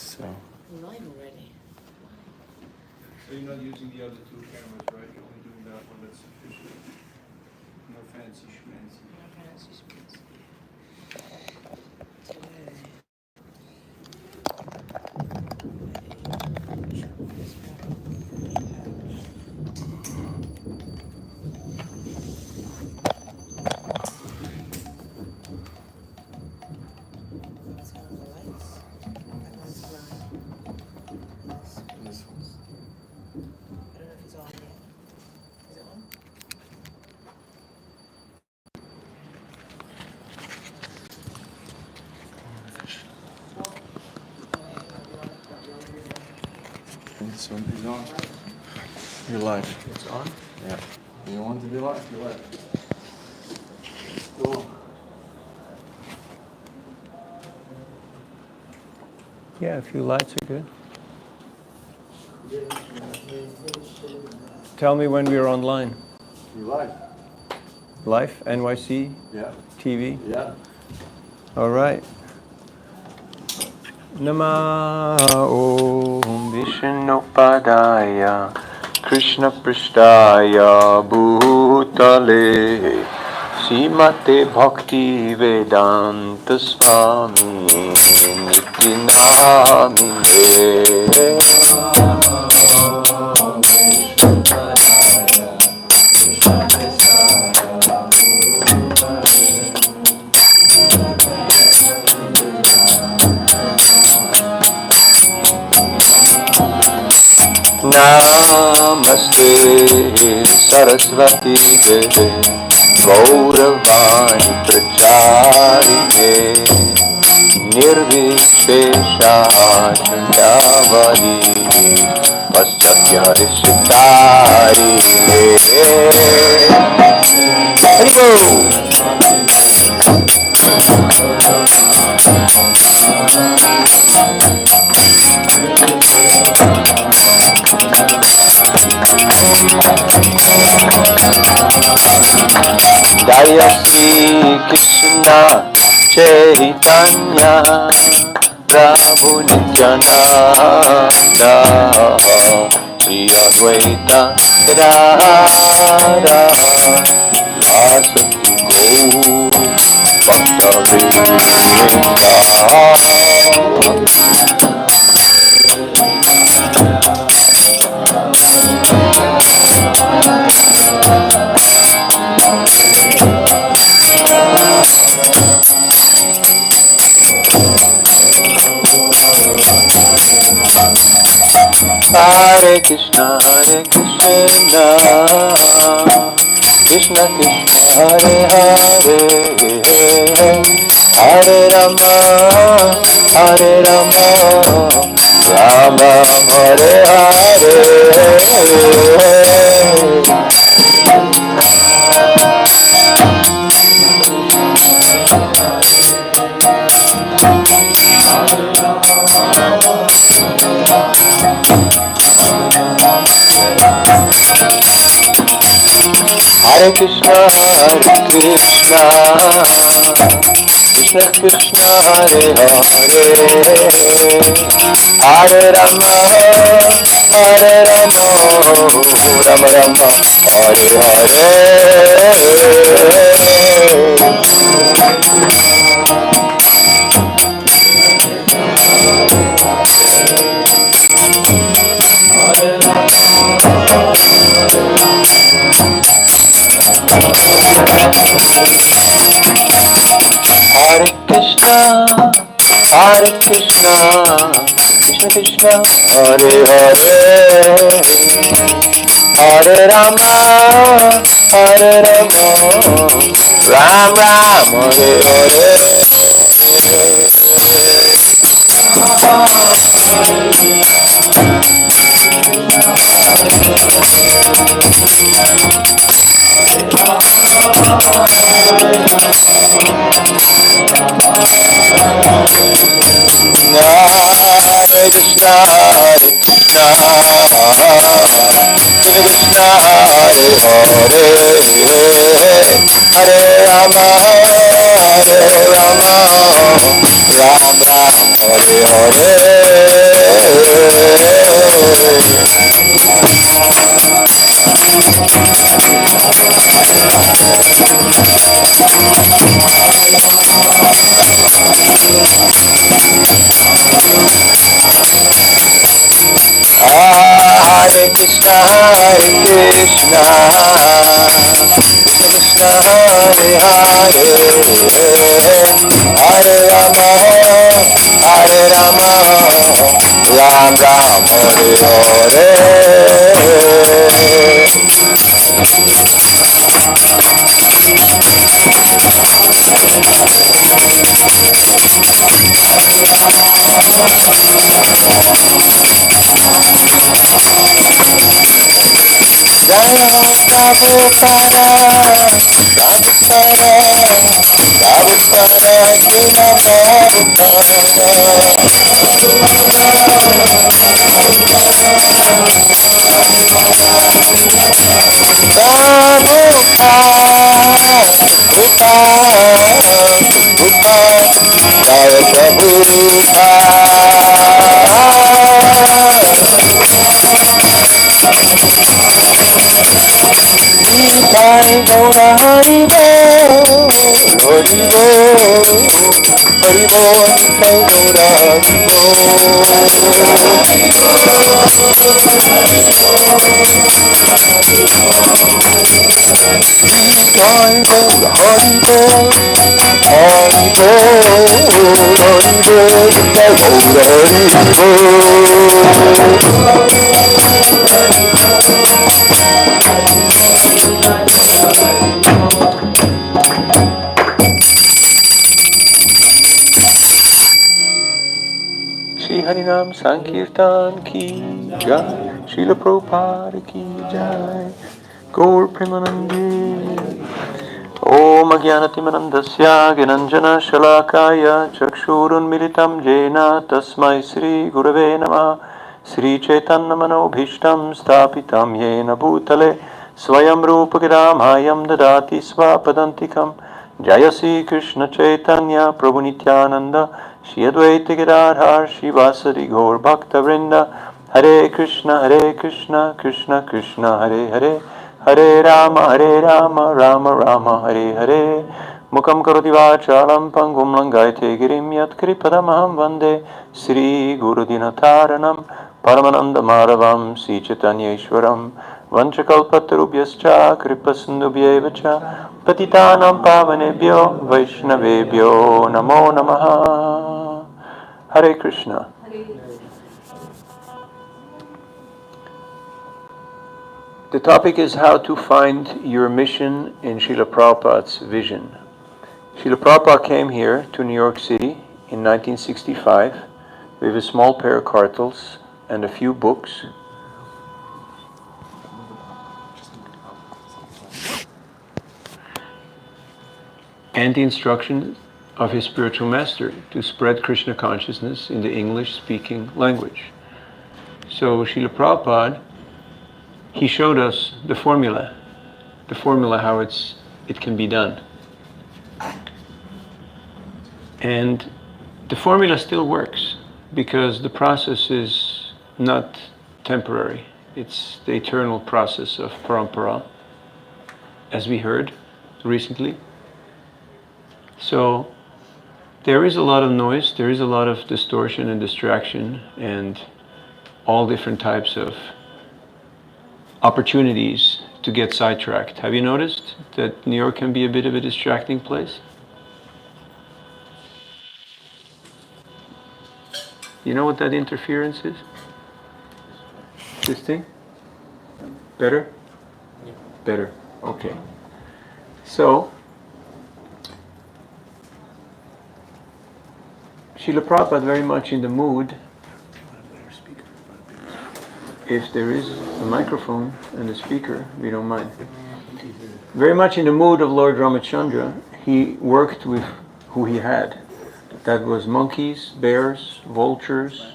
So. Live already. So you're not using the other two cameras, right? You're only doing that one that's official. No fancy schmancy. No fancy schmancy. This one is on. You're live. It's on? Yeah. You want to be live? You're live. Cool. Yeah, a few lights are good. Tell me when we're online. You live? Live, NYC, Yeah. TV. Yeah. All right. Namo Vishnupadaya Krishna Prishtaya Bhutale Srimate Bhakti Vedanta Swami Nityanamine. Namaste Saraswati Deve Gauravani Pracharine Nirvishesha Chandavali Paschatya Rishitarine. Haribo! Jaya Shri Krishna Chaitanya Prabhu Nityananda Shri Advaita Radha Vasati Gaur Bhakta Vrinda. Hare Krishna Krishna Krishna Hare Hare Hare Rama Rama Hare Hare. Hare Krishna Krishna Krishna Hare Hare Hare Rama Rama Hare Hare. Hare Krishna, Krishna Krishna, Hare Hare, Hare Rama, Ram Ram, Hare Hare. Hare Krishna, Krishna Krishna, Hare Hare, Hare Rama, Ram Ram, Hare Hare. Hare Krishna, Hare Krishna, Krishna Hare Hare, Hare Rama, Hare Rama, Ram Ram, Hare Hare. Jaya Ho Prabhupada, Prabhupada, Prabhupada, Srila Jai Gaura Hari Bol, Hari Bol, Hari Bol, Jai Gaura Hari Bol. Jai Gaura Hari Bol, Hari Bol, Hari Bol, Jai Gaura Hari Bol. Harinam Sankirtan ki jai, Srila Prabhupada ki jai, Gaur Premanande. Om Ajnanatimanandasya Ginanjana Shalakaya Chakshurun Militam Jena Tasmai Sri Gurave Namah Sri Chaitanya Manobhishtam Stapitam Yena Bhutale Swayam Rupa Mayam Dadati Svapadantikam Jaya Sri Krishna Chaitanya Prabhu Nityananda Shri Advaita Gadadhar Shivasari Gaur Bhakta Vrinda Hare Krishna Krishna Krishna Hare Hare Hare Rama Rama Rama Hare Hare Mukam Karoti Vachalam Pangum Langaite Girim Yat Kripadamaham Vande Sri Guru Dinataranam Paramananda Madhavam Sri Chaitanya Ishwaram Vanchakalpatarubhyascha Kripasindubhyevacha Patitanam Pavanebhyo Vaishnavebhyo Namo Namaha. Hare Krishna. The topic is how to find your mission in Srila Prabhupada's vision. Srila Prabhupada came here to New York City in 1965 with a small pair of cartels and a few books. And the instruction of his spiritual master to spread Krishna consciousness in the English-speaking language. So Srila Prabhupada, he showed us the formula how it can be done. And the formula still works because the process is not temporary. It's the eternal process of parampara, as we heard recently. So there is a lot of noise, there is a lot of distortion and distraction and all different types of opportunities to get sidetracked. Have you noticed that New York can be a bit of a distracting place? You know what that interference is? This thing? Better? Yeah. Better. Okay. So, Srila Prabhupada very much in the mood, if there is a microphone and a speaker, we don't mind. Very much in the mood of Lord Ramachandra, he worked with who he had. That was monkeys, bears, vultures,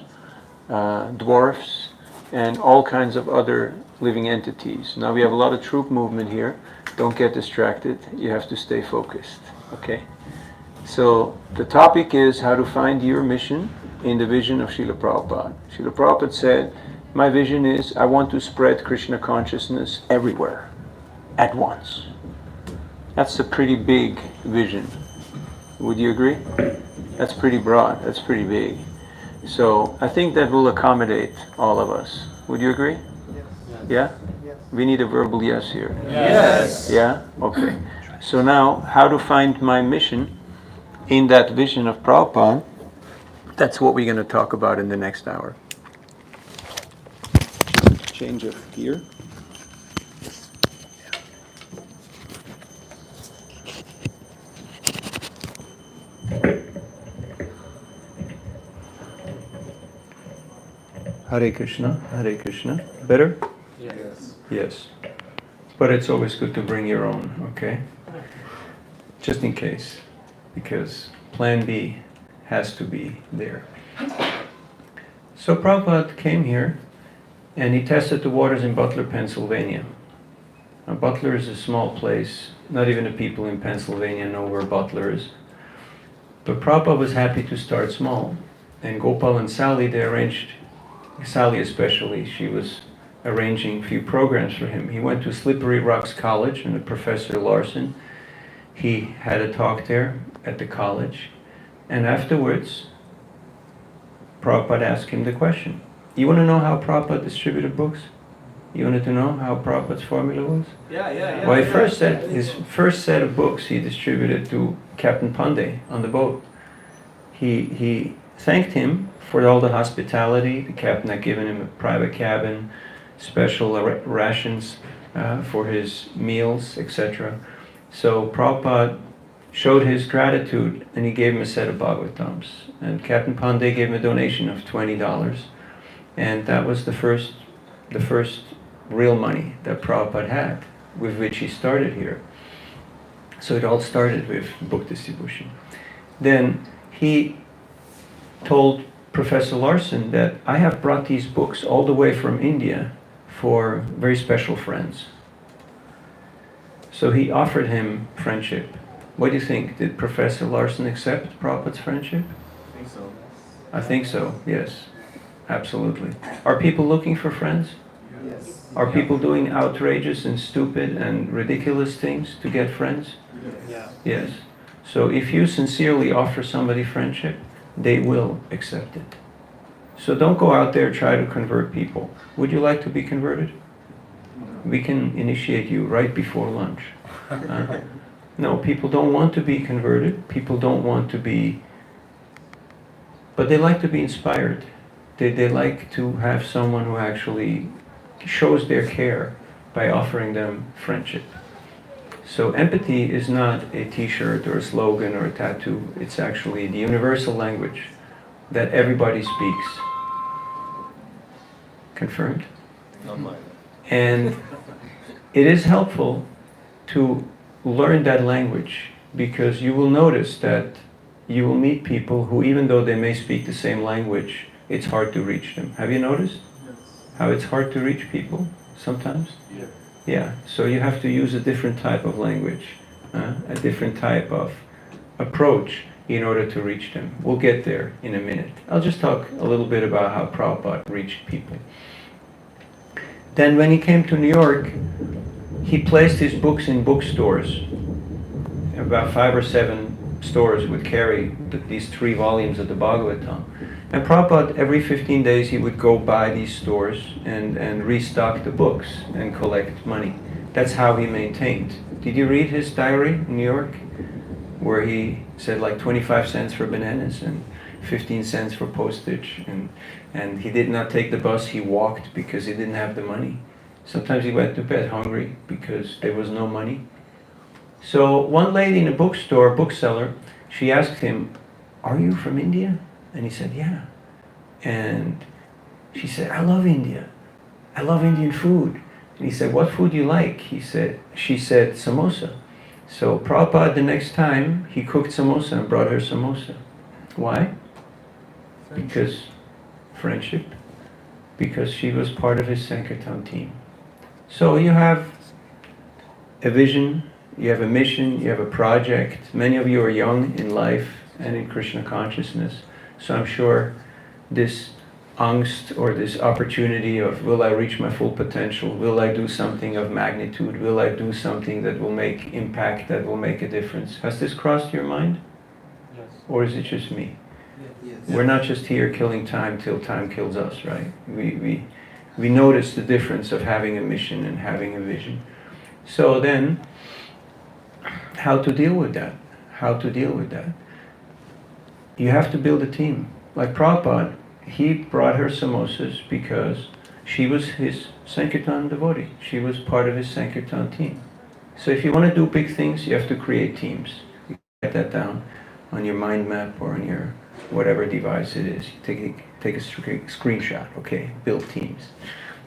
dwarfs, and all kinds of other living entities. Now we have a lot of troop movement here. Don't get distracted. You have to stay focused. Okay? So the topic is how to find your mission in the vision of Srila Prabhupada. Srila Prabhupada said, my vision is I want to spread Krishna consciousness everywhere at once. That's a pretty big vision. Would you agree? That's pretty broad. That's pretty big. So I think that will accommodate all of us. Would you agree? Yes. Yeah? Yes. We need a verbal yes here. Yes. Yeah? Okay. So now, how to find my mission in that vision of Prabhupada, that's what we're going to talk about in the next hour. Change of gear. Hare Krishna, Hare Krishna. Better? Yes. Yes. But it's always good to bring your own, okay? Just in case. Because plan B has to be there. So Prabhupada came here and he tested the waters in Butler, Pennsylvania. Now, Butler is a small place. Not even the people in Pennsylvania know where Butler is. But Prabhupada was happy to start small. And Gopal and Sally, they arranged, Sally especially, she was arranging a few programs for him. He went to Slippery Rocks College and Professor Larson. He had a talk there at the college. And afterwards, Prabhupada asked him the question. You want to know how Prabhupada distributed books? You wanted to know how Prabhupada's formula was? Yeah. Well, his first set of books he distributed to Captain Pandey on the boat. He thanked him for all the hospitality. The captain had given him a private cabin, special rations for his meals, etc. So Prabhupada showed his gratitude and he gave him a set of Bhagavatams. And Captain Pandey gave him a donation of $20. And that was the first real money that Prabhupada had, with which he started here. So it all started with book distribution. Then he told Professor Larson that I have brought these books all the way from India for very special friends. So he offered him friendship. What do you think? Did Professor Larson accept Prabhupada's friendship? I think so. I think so, yes. Absolutely. Are people looking for friends? Yes. Are people doing outrageous and stupid and ridiculous things to get friends? Yeah. Yes. So if you sincerely offer somebody friendship, they will accept it. So don't go out there try to convert people. Would you like to be converted? We can initiate you right before lunch. No, people don't want to be converted. People don't want to be... But they like to be inspired. They like to have someone who actually shows their care by offering them friendship. So empathy is not a t-shirt or a slogan or a tattoo. It's actually the universal language that everybody speaks. Confirmed? Not mine. And it is helpful to learn that language because you will notice that you will meet people who, even though they may speak the same language, it's hard to reach them. Have you noticed how it's hard to reach people sometimes? Yeah. Yeah, so you have to use a different type of language, a different type of approach in order to reach them. We'll get there in a minute. I'll just talk a little bit about how Prabhupada reached people. Then when he came to New York, he placed his books in bookstores. About 5 or 7 stores would carry these 3 volumes of the Bhagavatam. And Prabhupada, every 15 days, he would go by these stores and restock the books and collect money. That's how he maintained. Did you read his diary in New York? Where he said like 25 cents for bananas and 15 cents for postage. And he did not take the bus, he walked because he didn't have the money. Sometimes he went to bed hungry because there was no money. So one lady in a bookstore, bookseller, she asked him, "Are you from India?" And he said, "Yeah." And she said, "I love India. I love Indian food." And he said, "What food do you like?" She said, "Samosa." So Prabhupada, the next time, he cooked samosa and brought her samosa. Why? Because friendship. Because she was part of his Sankirtan team. So you have a vision, you have a mission, you have a project. Many of you are young in life and in Krishna consciousness. So I'm sure this angst or this opportunity of, will I reach my full potential? Will I do something of magnitude? Will I do something that will make impact, that will make a difference? Has this crossed your mind? Yes. Or is it just me? Yes. We're not just here killing time till time kills us, right? We notice the difference of having a mission and having a vision. So then, how to deal with that? How to deal with that? You have to build a team. Like Prabhupada, he brought her samosas because she was his Sankirtan devotee. She was part of his Sankirtan team. So if you want to do big things, you have to create teams. You write that down on your mind map or on your whatever device it is. You take a screenshot, okay, build teams.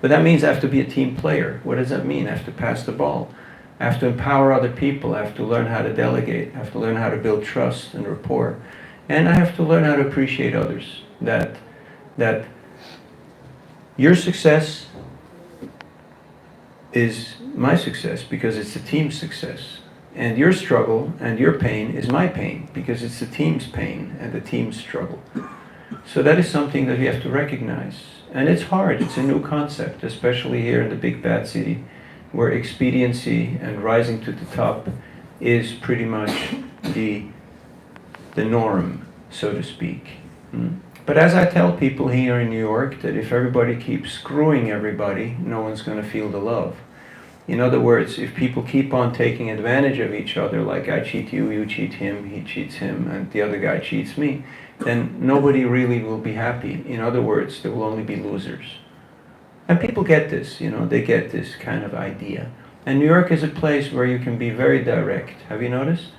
But that means I have to be a team player. What does that mean? I have to pass the ball. I have to empower other people. I have to learn how to delegate. I have to learn how to build trust and rapport. And I have to learn how to appreciate others. That your success is my success because it's the team's success. And your struggle and your pain is my pain because it's the team's pain and the team's struggle. So that is something that we have to recognize. And it's hard, it's a new concept, especially here in the big bad city, where expediency and rising to the top is pretty much the norm, so to speak. But as I tell people here in New York, that if everybody keeps screwing everybody, no one's going to feel the love. In other words, if people keep on taking advantage of each other, like I cheat you, you cheat him, he cheats him, and the other guy cheats me, then nobody really will be happy. In other words, there will only be losers. And people get this, they get this kind of idea. And New York is a place where you can be very direct. Have you noticed?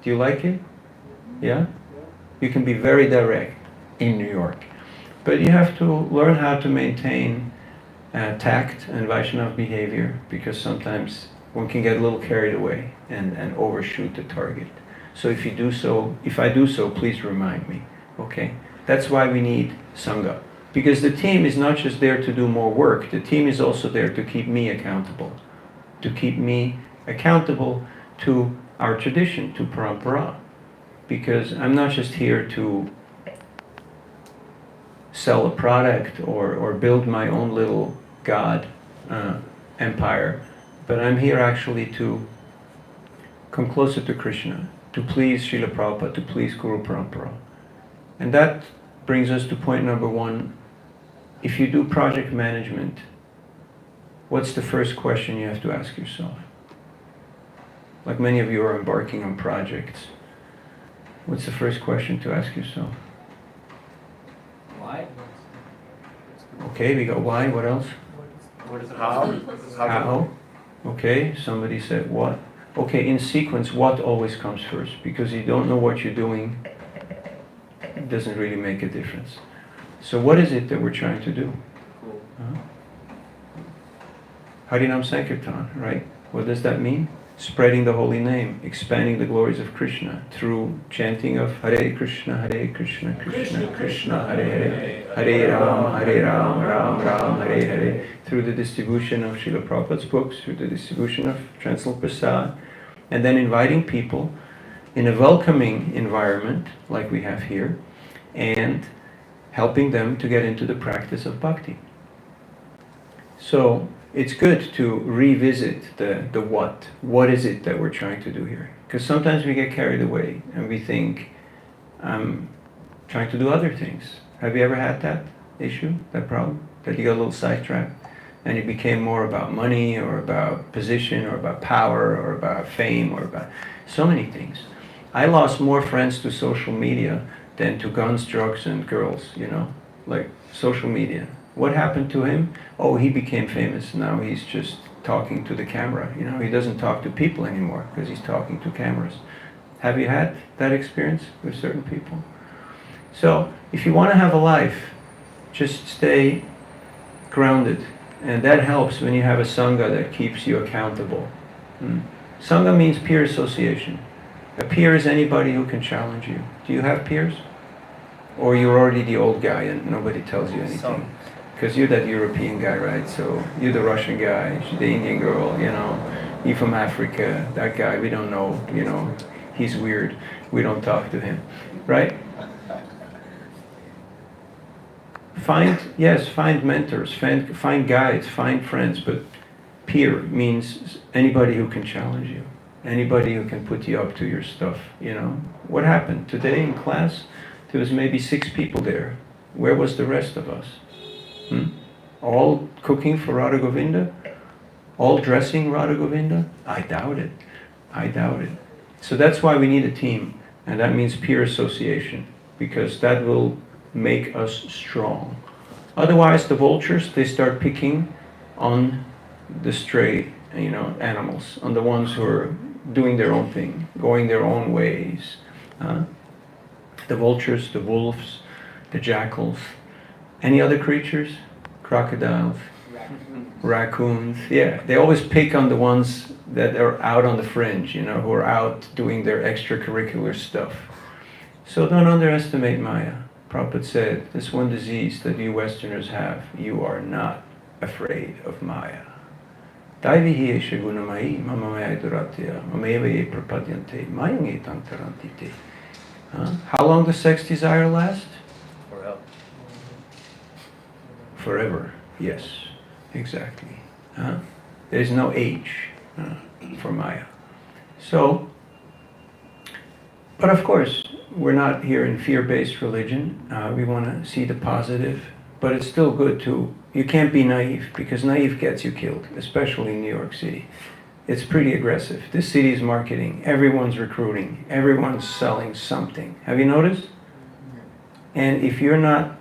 Do you like it? Yeah? You can be very direct in New York. But you have to learn how to maintain tact and Vaishnava behavior, because sometimes one can get a little carried away and overshoot the target. So if I do so, please remind me, okay? That's why we need Sangha. Because the team is not just there to do more work, the team is also there to keep me accountable. To keep me accountable to our tradition, to parampara. Because I'm not just here to sell a product or build my own little God empire, but I'm here actually to come closer to Krishna, to please Srila Prabhupada, to please Guru Parampara. And that brings us to point number one. If you do project management, what's the first question you have to ask yourself? Like many of you are embarking on projects. What's the first question to ask yourself? Why? Okay, we got why, what else? How? How? Okay, somebody said what? Okay, in sequence, what always comes first? Because you don't know what you're doing, it doesn't really make a difference. So what is it that we're trying to do? Harinam Sankirtan, right? What does that mean? Spreading the holy name, expanding the glories of Krishna through chanting of Hare Krishna, Krishna Krishna, Hare Hare, Hare Ram, Ram Ram, Hare Hare, through the distribution of Srila Prabhupada's books, through the distribution of Transcendental Prasad, and then inviting people in a welcoming environment, like we have here, and helping them to get into the practice of bhakti. So it's good to revisit the what. What is it that we're trying to do here? Because sometimes we get carried away and we think, I'm trying to do other things. Have you ever had that issue, that problem? That you got a little sidetracked and it became more about money or about position or about power or about fame or about so many things. I lost more friends to social media than to guns, drugs, and girls, like social media. What happened to him? Oh, he became famous. Now he's just talking to the camera. He doesn't talk to people anymore because he's talking to cameras. Have you had that experience with certain people? So, if you want to have a life, just stay grounded. And that helps when you have a Sangha that keeps you accountable. Sangha means peer association. A peer is anybody who can challenge you. Do you have peers? Or you're already the old guy and nobody tells you anything? Because you're that European guy, right? So you're the Russian guy, the Indian girl, you're from Africa, that guy, we don't know, he's weird, we don't talk to him, right? find mentors, find guides, find friends, but peer means anybody who can challenge you, anybody who can put you up to your stuff, you know. What happened? Today in class, there was maybe 6 people there. Where was the rest of us? All cooking for Radha Govinda? All dressing Radha Govinda? I doubt it. I doubt it. So that's why we need a team, and that means peer association, because that will make us strong. Otherwise, the vultures, they start picking on the stray, you know, animals, on the ones who are doing their own thing, going their own ways. The vultures, the wolves, the jackals. Any other creatures? Crocodiles, raccoons. Yeah, they always pick on the ones that are out on the fringe, you know, who are out doing their extracurricular stuff. So don't underestimate Maya. Prabhupada said, this one disease that you Westerners have, you are not afraid of Maya. How long does sex desire last? Forever. Forever, yes, exactly. There's no age for Maya. So, but of course, we're not here in fear-based religion. We want to see the positive, but it's still good to, you can't be naive, because naive gets you killed, especially in New York City. It's pretty aggressive. This city is marketing, everyone's recruiting, everyone's selling something. Have you noticed? And if you're not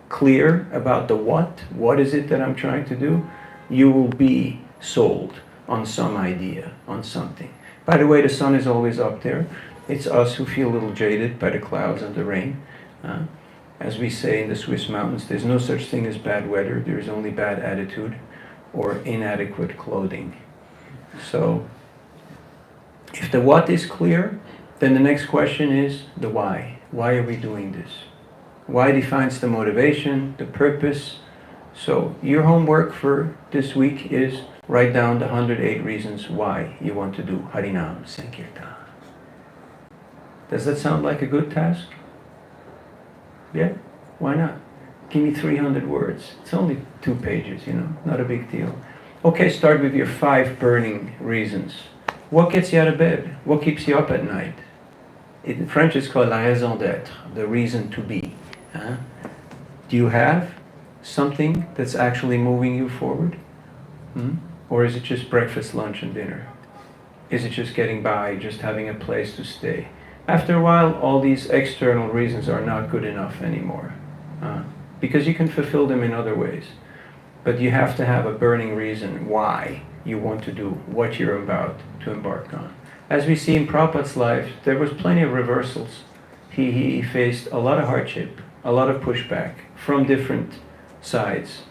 clear about the what is it that I'm trying to do, you will be sold on some idea, on something. By the way, the sun is always up there. It's us who feel a little jaded by the clouds and the rain. As we say in the Swiss mountains, there's no such thing as bad weather, there is only bad attitude or inadequate clothing. So, if the what is clear, then the next question is the why. Why are we doing this? Why defines the motivation, the purpose. So, your homework for this week is write down the 108 reasons why you want to do Harinam Sankirtan. Does that sound like a good task? Yeah? Why not? Give me 300 words. It's only 2 pages, you know, not a big deal. Okay, start with your 5 burning reasons. What gets you out of bed? What keeps you up at night? In French it's called la raison d'être, the reason to be. Do you have something that's actually moving you forward? Or is it just breakfast, lunch, and dinner? Is it just getting by, just having a place to stay? After a while, all these external reasons are not good enough anymore. Because you can fulfill them in other ways. But you have to have a burning reason why you want to do what you're about to embark on. As we see in Prabhupada's life, there was plenty of reversals. He faced a lot of hardship, a lot of pushback from different sides.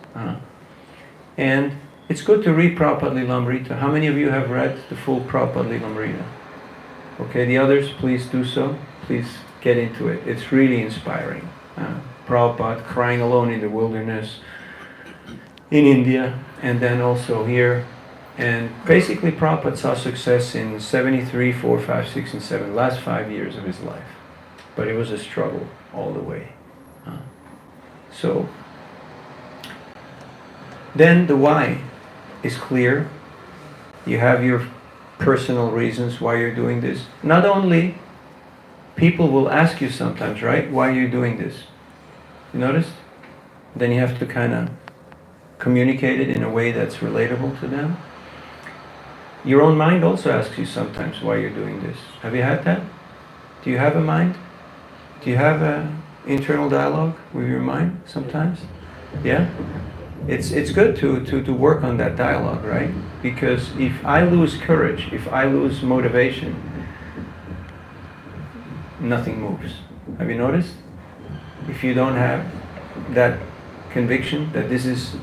And it's good to read Prabhupada Lilamrita. How many of you have read the full Prabhupada Lilamrita? Okay, the others, please do so. Please get into it. It's really inspiring. Prabhupada crying alone in the wilderness in India, and then also here. And basically Prabhupada saw success in 73, 4, 5, 6, and 7, last 5 years of his life. But it was a struggle all the way. So, then the why is clear. You have your personal reasons why you're doing this. Not only, people will ask you sometimes, right, why are you doing this? You notice? Then you have to kind of communicate it in a way that's relatable to them. Your own mind also asks you sometimes why you're doing this. Have you had that? Do you have a mind? Do you have an internal dialogue with your mind sometimes? Yeah? It's good to work on that dialogue, right? Because if I lose courage, if I lose motivation, nothing moves. Have you noticed? If you don't have that conviction that this is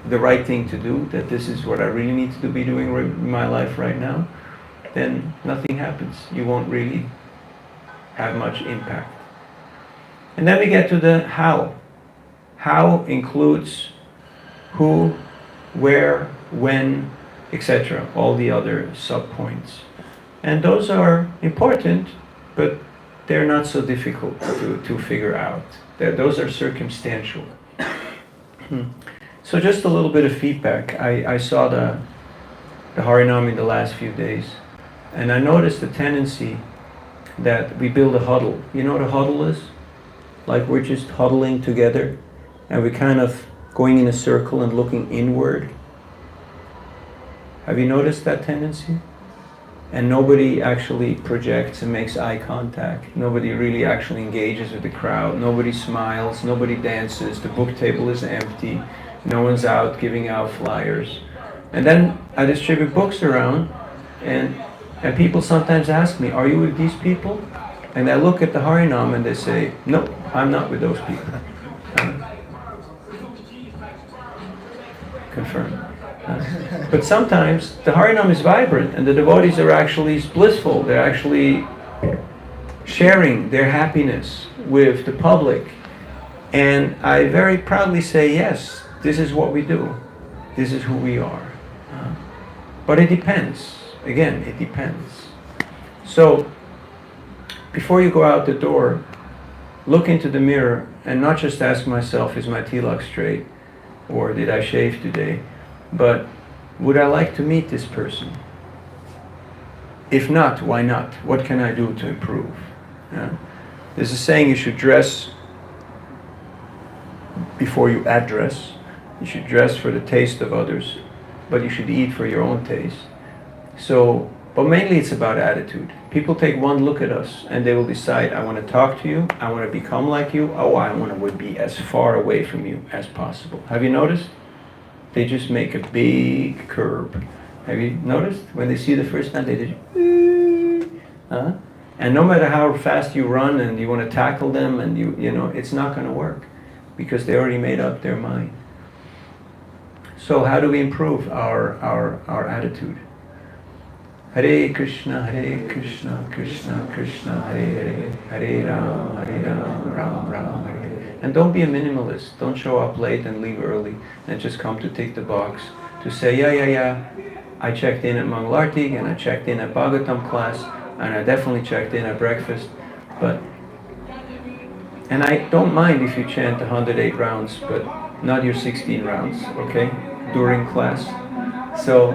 the right thing to do, that this is what I really need to be doing in my life right now, then nothing happens. You won't really have much impact. And then we get to the how. How includes who, where, when, etc. All the other sub-points. And those are important, but they're not so difficult to figure out. Those are circumstantial. So just a little bit of feedback. I saw the Harinam in the last few days, and I noticed the tendency that we build a huddle. You know what a huddle is? Like we're just huddling together, and we're kind of going in a circle and looking inward. Have you noticed that tendency? And nobody actually projects and makes eye contact. Nobody really actually engages with the crowd. Nobody smiles. Nobody dances. The book table is empty. No one's out giving out flyers. And then I distribute books around, and people sometimes ask me, "Are you with these people?" And I look at the Harinam and they say, "No, I'm not with those people." Confirmed. But sometimes the Harinam is vibrant and the devotees are actually blissful. They're actually sharing their happiness with the public. And I very proudly say, yes, this is what we do. This is who we are. But it depends. Again, it depends. So, before you go out the door, look into the mirror and not just ask myself, is my tilak straight? Or did I shave today? But would I like to meet this person? If not, why not? What can I do to improve? There's a saying, you should dress before you address. You should dress for the taste of others, but you should eat for your own taste. So, but mainly it's about attitude. People take one look at us and they will decide, I want to talk to you, I want to become like you, oh, I want to be as far away from you as possible. Have you noticed? They just make a big curve. Have you noticed? When they see the first time, they just, and no matter how fast you run and you want to tackle them, and you know, it's not going to work because they already made up their mind. So how do we improve our attitude? Hare Krishna, Krishna Krishna, Hare Hare, Hare Ram, Ram Ram, Hare. And don't be a minimalist. Don't show up late and leave early and just come to tick the box. To say, yeah, I checked in at Mangalarti and I checked in at Bhagavatam class and I definitely checked in at breakfast. And I don't mind if you chant 108 rounds, but not your 16 rounds, okay? During class. So,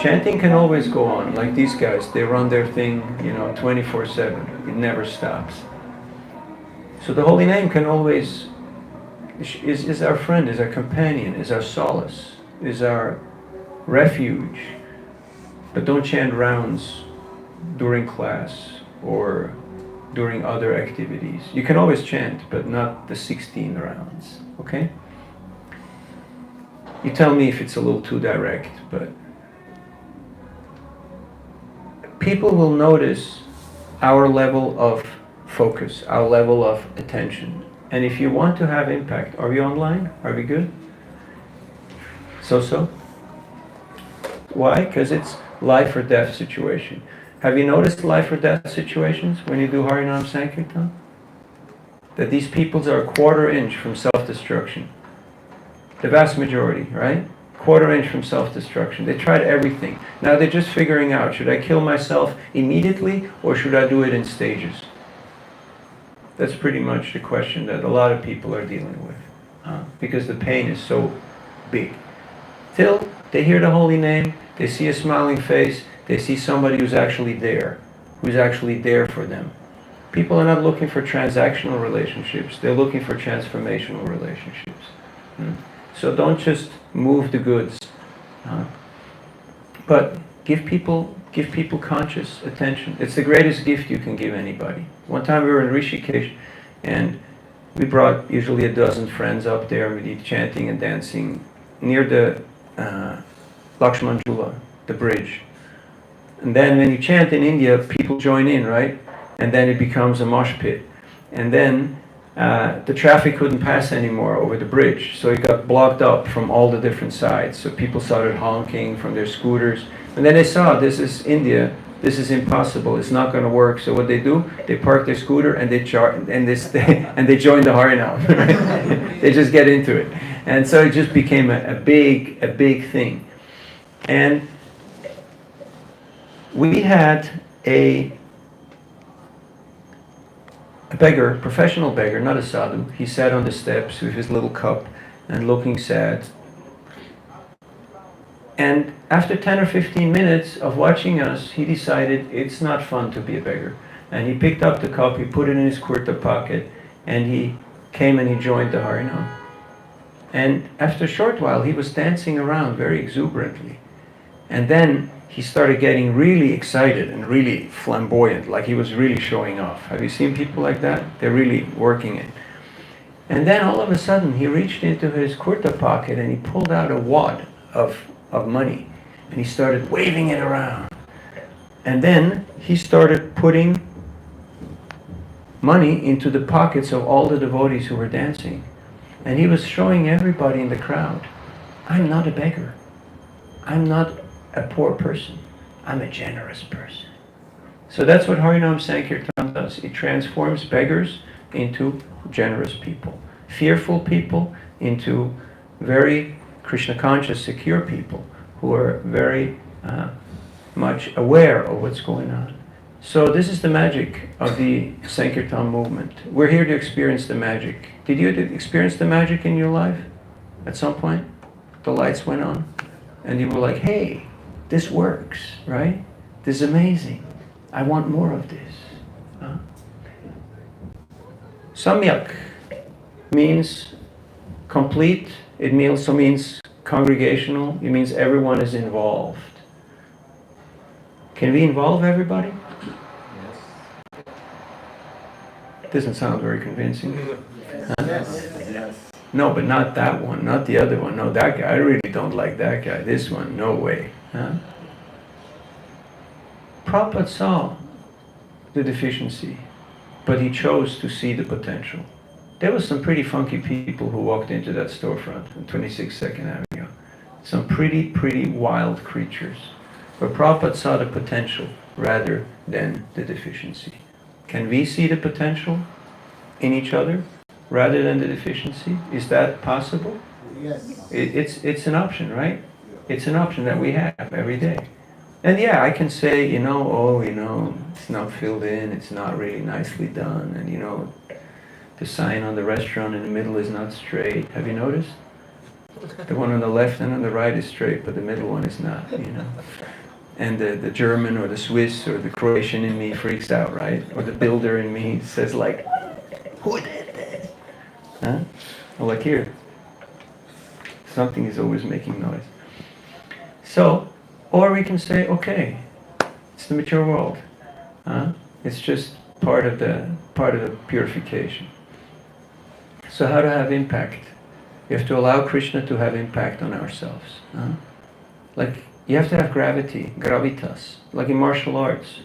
chanting can always go on. Like these guys, they run their thing, 24/7. It never stops. So the holy name can always, is our friend, is our companion, is our solace, is our refuge. But don't chant rounds during class or during other activities. You can always chant, but not the 16 rounds, okay? You tell me if it's a little too direct, but people will notice our level of focus, our level of attention. And if you want to have impact, are we online? Are we good? So? Why? Because it's life or death situation. Have you noticed life or death situations when you do Harinam Sankirtan? That these peoples are a quarter inch from self-destruction. The vast majority, right? Quarter inch from self-destruction. They tried everything. Now they're just figuring out, should I kill myself immediately or should I do it in stages? That's pretty much the question that a lot of people are dealing with. Because the pain is so big. Till they hear the holy name, they see a smiling face, they see somebody who's actually there for them. People are not looking for transactional relationships, they're looking for transformational relationships. So don't just move the goods, but give people conscious attention. It's the greatest gift you can give anybody. One time we were in Rishikesh, and we brought usually a dozen friends up there, and we did chanting and dancing near the Lakshman Jhula, the bridge. And then when you chant in India, people join in, right? And then it becomes a mosh pit. And then the traffic couldn't pass anymore over the bridge, so it got blocked up from all the different sides. So people started honking from their scooters. And then they saw, this is India, this is impossible, it's not going to work. So what they do, they park their scooter and they join the Harinam. Right? They just get into it. And so it just became a big thing. And we had a a beggar, professional beggar, not a sadhu. He sat on the steps with his little cup and looking sad. And after 10 or 15 minutes of watching us, he decided it's not fun to be a beggar. And he picked up the cup, he put it in his kurta pocket, and he came and he joined the Harinam. And after a short while, he was dancing around very exuberantly. And then he started getting really excited and really flamboyant, like he was really showing off. Have you seen people like that? They're really working it. And then all of a sudden, he reached into his kurta pocket and he pulled out a wad of money. And he started waving it around. And then he started putting money into the pockets of all the devotees who were dancing. And he was showing everybody in the crowd, I'm not a beggar. I'm not a poor person. I'm a generous person. So that's what Harinam Sankirtan does. It transforms beggars into generous people. Fearful people into very Krishna conscious, secure people who are very much aware of what's going on. So this is the magic of the Sankirtan movement. We're here to experience the magic. Did you experience the magic in your life at some point? The lights went on and you were like, hey, this works, right? This is amazing. I want more of this. Samyak means complete. It also means congregational. It means everyone is involved. Can we involve everybody? Doesn't sound very convincing. Yes. No, but not that one, not the other one. No, that guy, I really don't like that guy. This one, no way. Prabhupada saw the deficiency, but he chose to see the potential. There was some pretty funky people who walked into that storefront on 26th Avenue. Some pretty wild creatures. But Prabhupada saw the potential rather than the deficiency. Can we see the potential in each other rather than the deficiency? Is that possible? Yes. It's an option, right? It's an option that we have every day. And yeah, I can say, it's not filled in, it's not really nicely done, and the sign on the restaurant in the middle is not straight. Have you noticed? The one on the left and on the right is straight, but the middle one is not, And the German or the Swiss or the Croatian in me freaks out, right? Or the builder in me says like, who did this? Huh? Well, like here, something is always making noise. So, or we can say, okay, it's the mature world. It's just part of the purification. So how to have impact? You have to allow Krishna to have impact on ourselves. Like, you have to have gravity, gravitas, like in martial arts.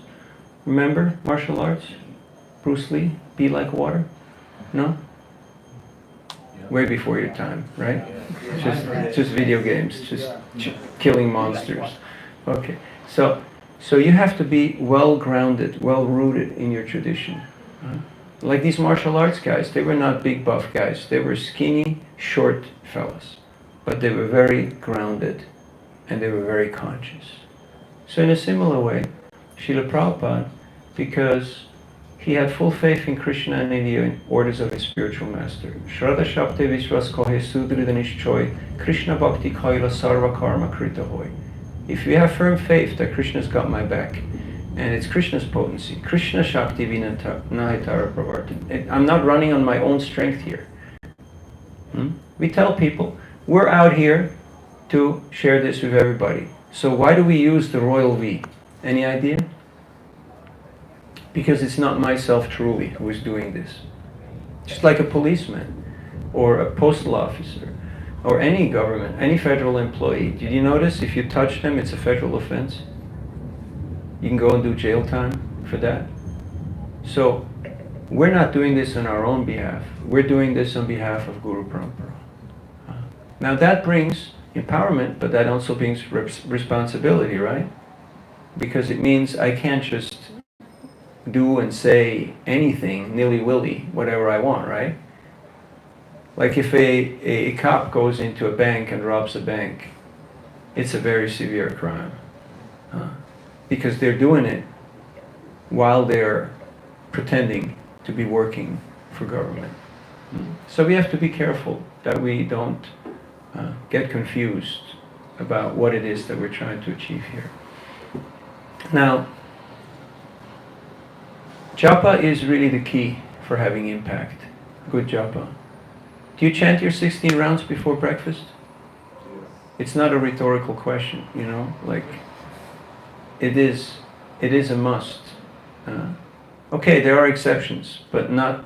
Remember martial arts? Bruce Lee, be like water? No? Way before your time, right? Just video games, just killing monsters. Okay, so you have to be well-grounded, well-rooted in your tradition. Like these martial arts guys, they were not big buff guys. They were skinny, short fellas. But they were very grounded and they were very conscious. So in a similar way, Srila Prabhupada, because he had full faith in Krishna and in the orders of his spiritual master. Shraddha Shakti Vishwas Kohe Sudrida Nishchoy Krishna Bhakti Kaila Sarva Karma Krita Hoy. If you have firm faith that Krishna's got my back, and it's Krishna's potency, Krishna Shakti Vinahitara Pravartin. I'm not running on my own strength here. We tell people, we're out here to share this with everybody. So why do we use the royal we? Any idea? Because it's not myself truly who is doing this. Just like a policeman, or a postal officer, or any government, any federal employee. Did you notice if you touch them, it's a federal offense? You can go and do jail time for that. So, we're not doing this on our own behalf. We're doing this on behalf of Guru Parampara. Now that brings empowerment, but that also brings responsibility, right? Because it means I can't just do and say anything, nilly-willy, whatever I want, right? Like if a cop goes into a bank and robs a bank, it's a very severe crime. Because they're doing it while they're pretending to be working for government. So we have to be careful that we don't get confused about what it is that we're trying to achieve here. Now, japa is really the key for having impact. Good japa. Do you chant your 16 rounds before breakfast? It's not a rhetorical question, you know, like it is a must. Okay, there are exceptions, but not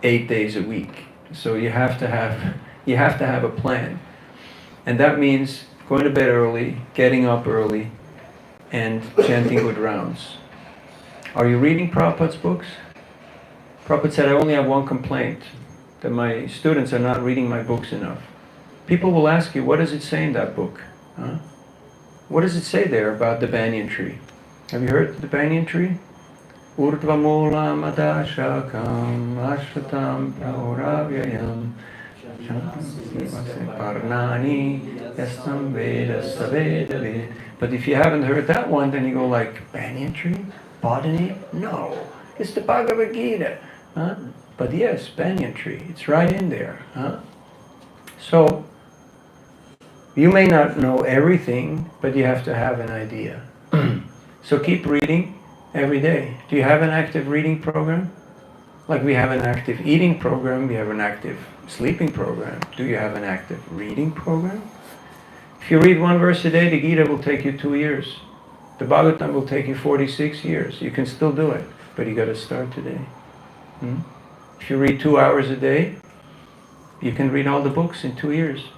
8 days a week. So you have to have a plan. And that means going to bed early, getting up early, and chanting good rounds. Are you reading Prabhupada's books? Prabhupada said, I only have one complaint, that my students are not reading my books enough. People will ask you, what does it say in that book? What does it say there about the banyan tree? Have you heard the banyan tree? Urdhva mula madashakam ashvatam prauravyayam parnani yastam veda saveda. But if you haven't heard that one, then you go like, banyan tree? Botany? No, it's the Bhagavad Gita. But yes, banyan tree, it's right in there. So, you may not know everything, but you have to have an idea. So keep reading every day. Do you have an active reading program? Like we have an active eating program, we have an active sleeping program. Do you have an active reading program? If you read one verse a day, the Gita will take you 2 years. The Bhagavatam will take you 46 years. You can still do it, but you got to start today. If you read 2 hours a day, you can read all the books in 2 years.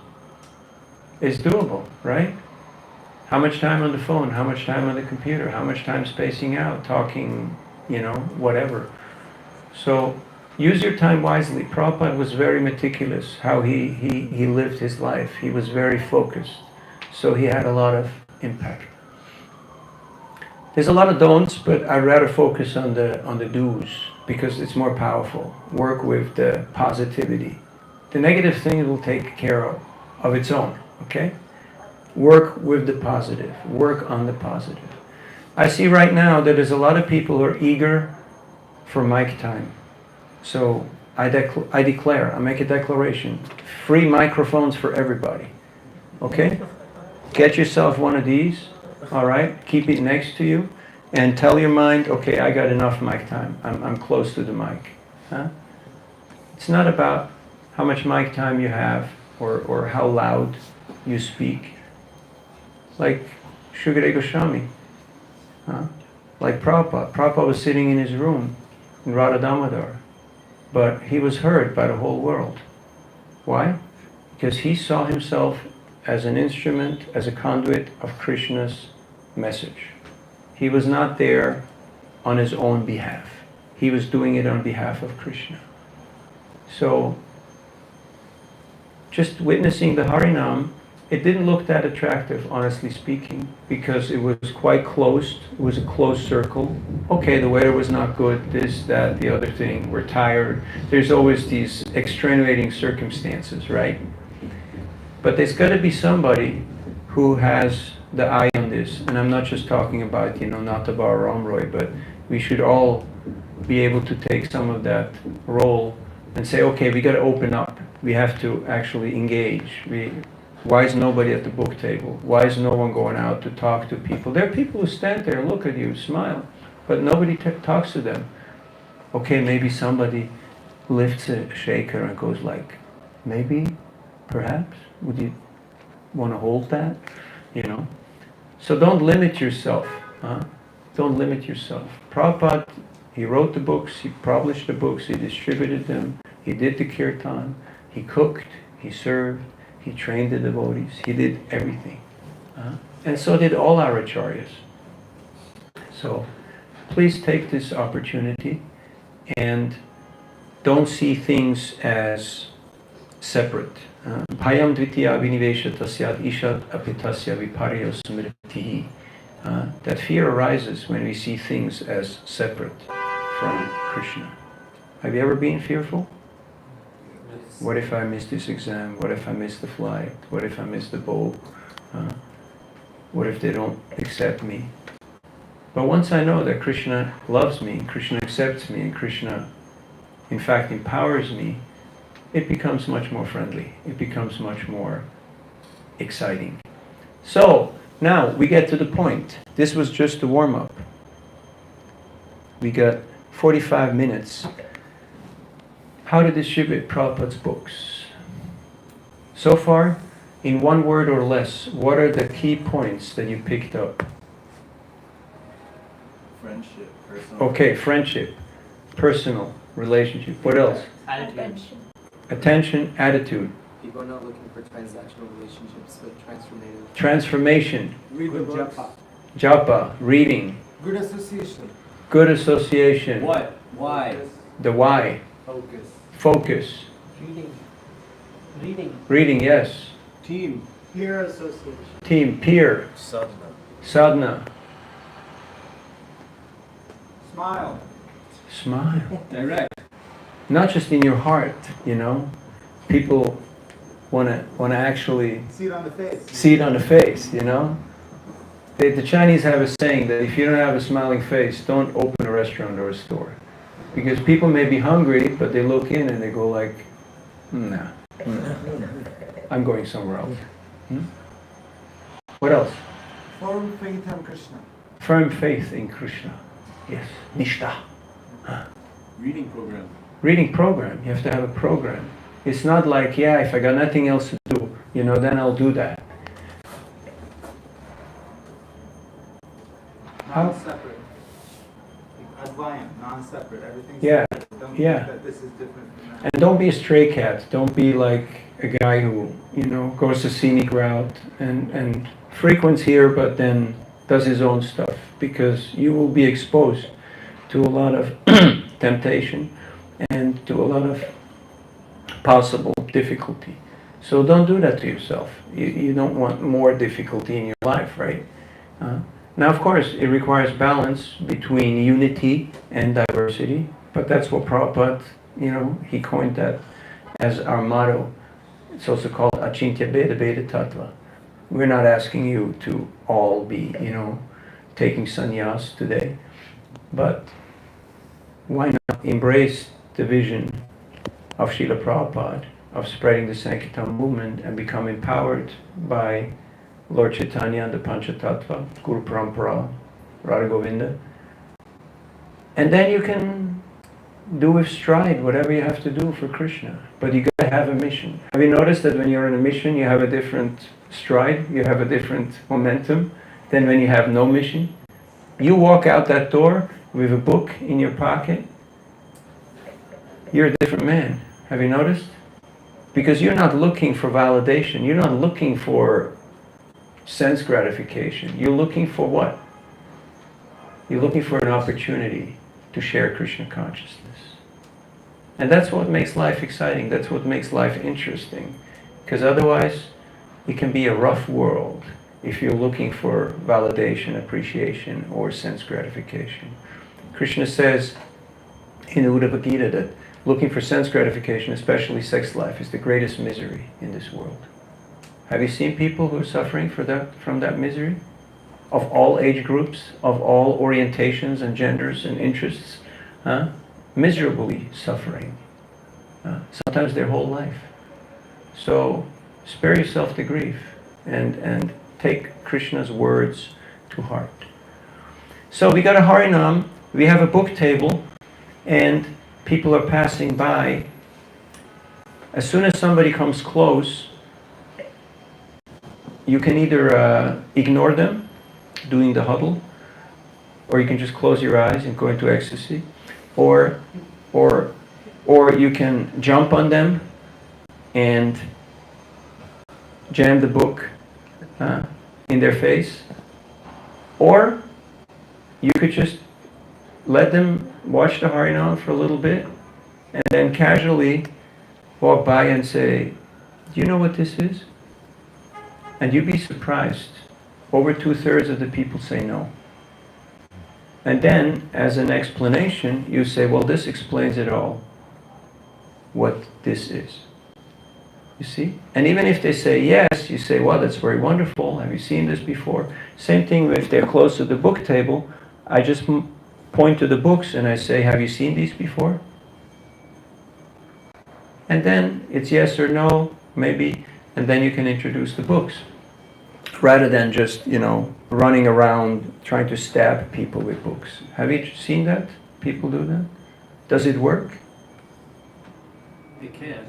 It's doable, right? How much time on the phone? How much time on the computer? How much time spacing out, talking, you know, whatever. So use your time wisely. Prabhupada was very meticulous how he lived his life. He was very focused. So he had a lot of impact. There's a lot of don'ts, but I'd rather focus on the do's because it's more powerful. Work with the positivity. The negative thing will take care of its own, okay? Work with the positive. Work on the positive. I see right now that there's a lot of people who are eager for mic time. So I declare, I make a declaration, free microphones for everybody, okay? Get yourself one of these, all right? Keep it next to you and tell your mind, okay, I got enough mic time. I'm close to the mic. It's not about how much mic time you have or how loud you speak. Like Shukadeva Goswami, like Prabhupada. Prabhupada was sitting in his room in Radha Damodar, but he was heard by the whole world. Why? Because he saw himself as an instrument, as a conduit of Krishna's message. He was not there on his own behalf. He was doing it on behalf of Krishna. So, just witnessing the Harinam, it didn't look that attractive, honestly speaking, because it was quite closed. It was a closed circle. Okay, the weather was not good, this, that, the other thing, we're tired. There's always these extenuating circumstances, right? But there's got to be somebody who has the eye on this. And I'm not just talking about, Nata Bar Ramroy, but we should all be able to take some of that role and say, okay, we got to open up. We have to actually engage. Why is nobody at the book table? Why is no one going out to talk to people? There are people who stand there and look at you, smile, but nobody talks to them. Okay, maybe somebody lifts a shaker and goes like, maybe, perhaps, would you want to hold that? So don't limit yourself. Don't limit yourself. Prabhupada, he wrote the books, he published the books, he distributed them, he did the kirtan, he cooked, he served, he trained the devotees, he did everything. And so did all our acharyas. So please take this opportunity and don't see things as separate. Bhayam dvitiya vinivesha tasyat ishat apitasya viparya smritihi. That fear arises when we see things as separate from Krishna. Have you ever been fearful? What if I miss this exam? What if I miss the flight? What if I miss the boat? What if they don't accept me? But once I know that Krishna loves me, Krishna accepts me, and Krishna in fact empowers me, it becomes much more friendly. It becomes much more exciting. So, now we get to the point. This was just the warm-up. We got 45 minutes. How to distribute Prabhupada's books. So far, in one word or less, what are the key points that you picked up? Friendship, personal. Okay, friendship, personal, relationship. What else? Attention. Attention, attitude. People are not looking for transactional relationships, but transformative. Transformation, Read the books. japa, reading, Good association. good association, What? Why? the why, Focus. focus, Reading. reading, yes, Team. Peer association. team, peer, Sadhana. sadhana, Smile. smile. Direct. Not just in your heart, you know. People wanna actually See it on the face. see it on the face, you know. The Chinese have a saying that if you don't have a smiling face, don't open a restaurant or a store. Because people may be hungry, but they look in and they go like, nah, I'm going somewhere else. What else? Firm faith in Krishna. Firm faith in Krishna. Yes, Nishtha. Reading program. Reading program, you have to have a program. It's not like, yeah, if I got nothing else to do, you know, then I'll do that. How? Non-separate. Advayam, non-separate. Everything's Yeah, separate. Don't yeah. think that this is different from that. And don't be a stray cat. Don't be like a guy who, you know, goes the scenic route and frequents here but then does his own stuff, because you will be exposed to a lot of temptation and to a lot of possible difficulty. So don't do that to yourself. You don't want more difficulty in your life, right? Now, of course, it requires balance between unity and diversity, but that's what Prabhupada, you know, he coined that as our motto. It's also called Achintya Beda Beda Tattva. We're not asking you to all be, you know, taking sannyas today, but why not embrace the vision of Srila Prabhupada, of spreading the Sankirtan movement and become empowered by Lord Chaitanya and the Panchatattva, Guru Parampara, Radha Govinda. And then you can do with stride whatever you have to do for Krishna. But you gotta have a mission. Have you noticed that when you're on a mission, you have a different stride, you have a different momentum than when you have no mission? You walk out that door with a book in your pocket, you're a different man. Have you noticed? Because you're not looking for validation. You're not looking for sense gratification. You're looking for what? You're looking for an opportunity to share Krishna consciousness. And that's what makes life exciting. That's what makes life interesting. Because otherwise, it can be a rough world if you're looking for validation, appreciation, or sense gratification. Krishna says in the Uddhava Gita that looking for sense gratification, especially sex life, is the greatest misery in this world. Have you seen people who are suffering from that misery? Of all age groups, of all orientations and genders and interests, miserably suffering. Sometimes their whole life. So spare yourself the grief and take Krishna's words to heart. So we got a Harinam, we have a book table, and people are passing by. As soon as somebody comes close, you can either ignore them, doing the huddle, or you can just close your eyes and go into ecstasy, or you can jump on them and jam the book in their face, or you could just let them watch the Harinam for a little bit and then casually walk by and say, do you know what this is? And you'd be surprised. Over 2/3 of the people say no. And then, as an explanation, you say, well, this explains it all, what this is. You see? And even if they say yes, you say, well, that's very wonderful. Have you seen this before? Same thing if they're close to the book table. I just point to the books and I say, have you seen these before? And then it's yes or no, maybe, and then you can introduce the books. Rather than just, running around trying to stab people with books. Have you seen that? People do that? Does it work? It can.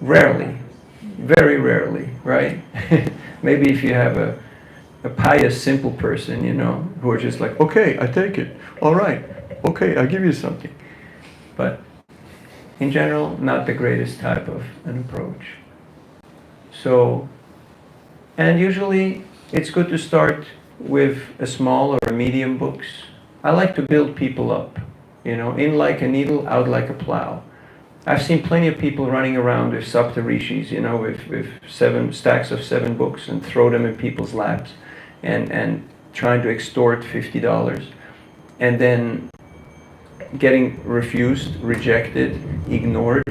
Rarely. Very rarely, right? Maybe if you have a pious, simple person, who are just like, okay, I take it. All right. Okay, I give you something. But in general, not the greatest type of an approach. So, and usually it's good to start with a small or a medium books. I like to build people up, in like a needle, out like a plow. I've seen plenty of people running around with Saptarishis, with 7 stacks of 7 books and throw them in people's laps and trying to extort $50 and then getting refused, rejected, ignored,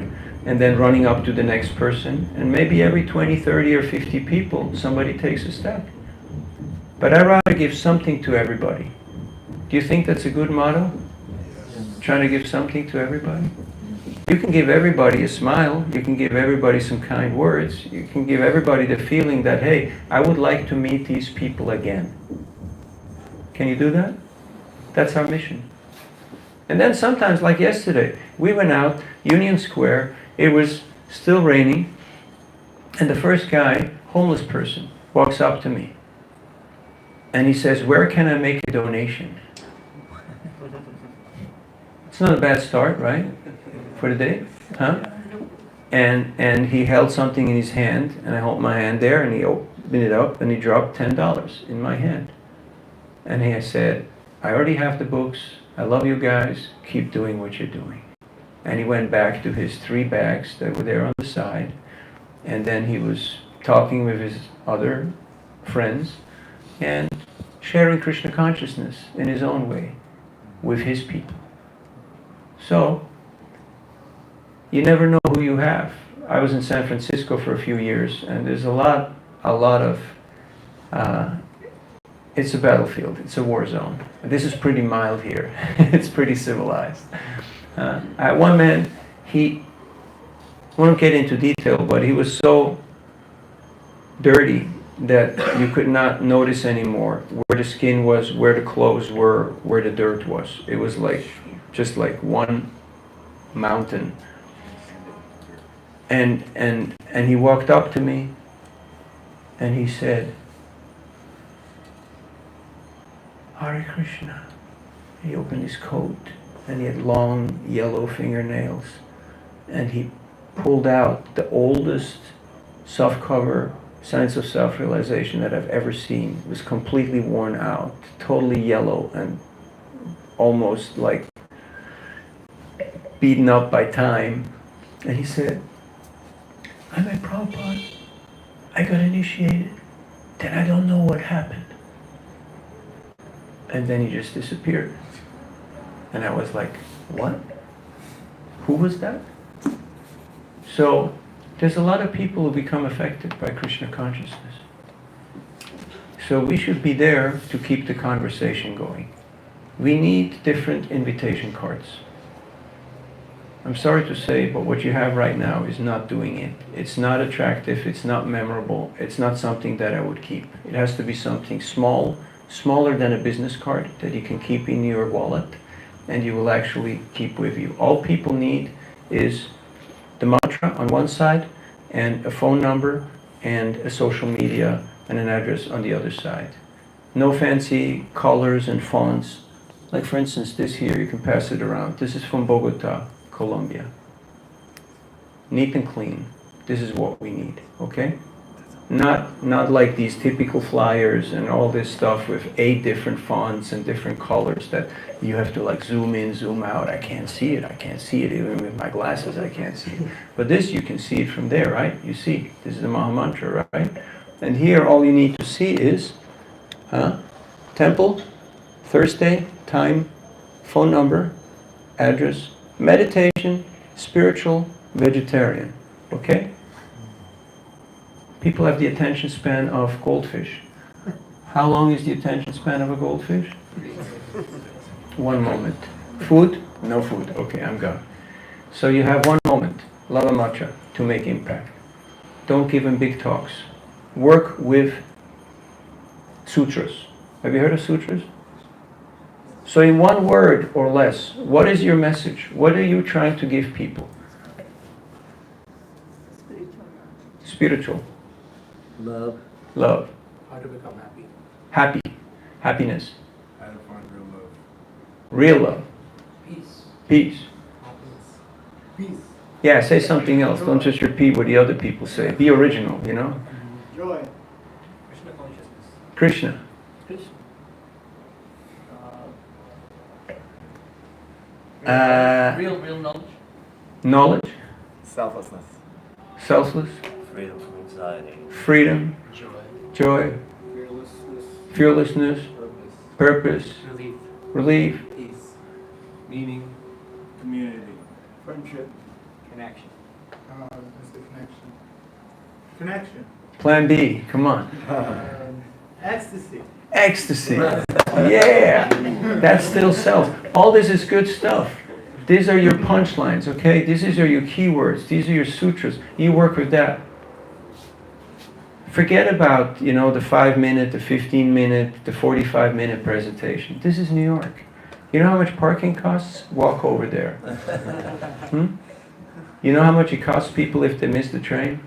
and then running up to the next person. And maybe every 20, 30, or 50 people, somebody takes a step. But I'd rather give something to everybody. Do you think that's a good motto? Trying to give something to everybody? You can give everybody a smile, you can give everybody some kind words, you can give everybody the feeling that, hey, I would like to meet these people again. Can you do that? That's our mission. And then sometimes, like yesterday, we went out, Union Square, it was still raining, and the first guy, homeless person, walks up to me. And he says, where can I make a donation? It's not a bad start, right? For the day, huh? And he held something in his hand, and I held my hand there, and he opened it up, and he dropped $10 in my hand. And he said, I already have the books, I love you guys, keep doing what you're doing. And he went back to his 3 bags that were there on the side, and then he was talking with his other friends, and sharing Krishna consciousness in his own way, with his people. So, you never know who you have. I was in San Francisco for a few years, and there's a lot of, it's a battlefield, it's a war zone. This is pretty mild here. It's pretty civilized. One man, I won't get into detail, but he was so dirty that you could not notice anymore where the skin was, where the clothes were, where the dirt was. It was just like one mountain. And he walked up to me and he said, Hare Krishna. He opened his coat and he had long yellow fingernails and he pulled out the oldest softcover Science of Self-Realization that I've ever seen. It was completely worn out, totally yellow and almost like beaten up by time. And he said, I met Prabhupada, I got initiated, then I don't know what happened. And then he just disappeared. And I was like, what? Who was that? So, there's a lot of people who become affected by Krishna consciousness. So we should be there to keep the conversation going. We need different invitation cards. I'm sorry to say, but what you have right now is not doing it. It's not attractive, it's not memorable, it's not something that I would keep. It has to be something small, smaller than a business card that you can keep in your wallet and you will actually keep with you. All people need is the mantra on one side and a phone number and a social media and an address on the other side. No fancy colors and fonts. Like for instance, this here, you can pass it around. This is from Bogota, Colombia. Neat and clean. This is what we need, okay? Not like these typical flyers and all this stuff with 8 different fonts and different colors that you have to like zoom in, zoom out. I can't see it, even with my glasses I can't see it. But this, you can see it from there, right? You see, this is the Maha Mantra, right? And here all you need to see is, temple, Thursday, time, phone number, address, meditation, spiritual, vegetarian, okay? People have the attention span of goldfish. How long is the attention span of a goldfish? 1 moment. Food? No food. Okay, I'm gone. So you have 1 moment, lava matcha, to make impact. Don't give him big talks. Work with sutras. Have you heard of sutras? So in 1 word or less, what is your message? What are you trying to give people? Spiritual. Love. Love. How to become happy. Happy. Happiness. How to find real love. Real love. Peace. Peace. Happiness. Peace. Yeah, say something else. Don't just repeat what the other people say. Be original, you know? Joy. Krishna consciousness. Krishna. Krishna. Real knowledge. Knowledge. Selflessness. Selfless. Freedom from anxiety. Freedom. Joy. Joy. Fearlessness. Fearlessness. Purpose. Purpose. Relief. Relief. Peace. Meaning, Community. Friendship. Connection. What's the connection? Connection. Plan B. Come on. Ecstasy. Ecstasy. Yeah. That's still self. All this is good stuff. These are your punchlines, okay? These are your keywords. These are your sutras. You work with that. Forget about, the 5-minute, the 15-minute, the 45-minute presentation. This is New York. You know how much parking costs? Walk over there. You know how much it costs people if they miss the train?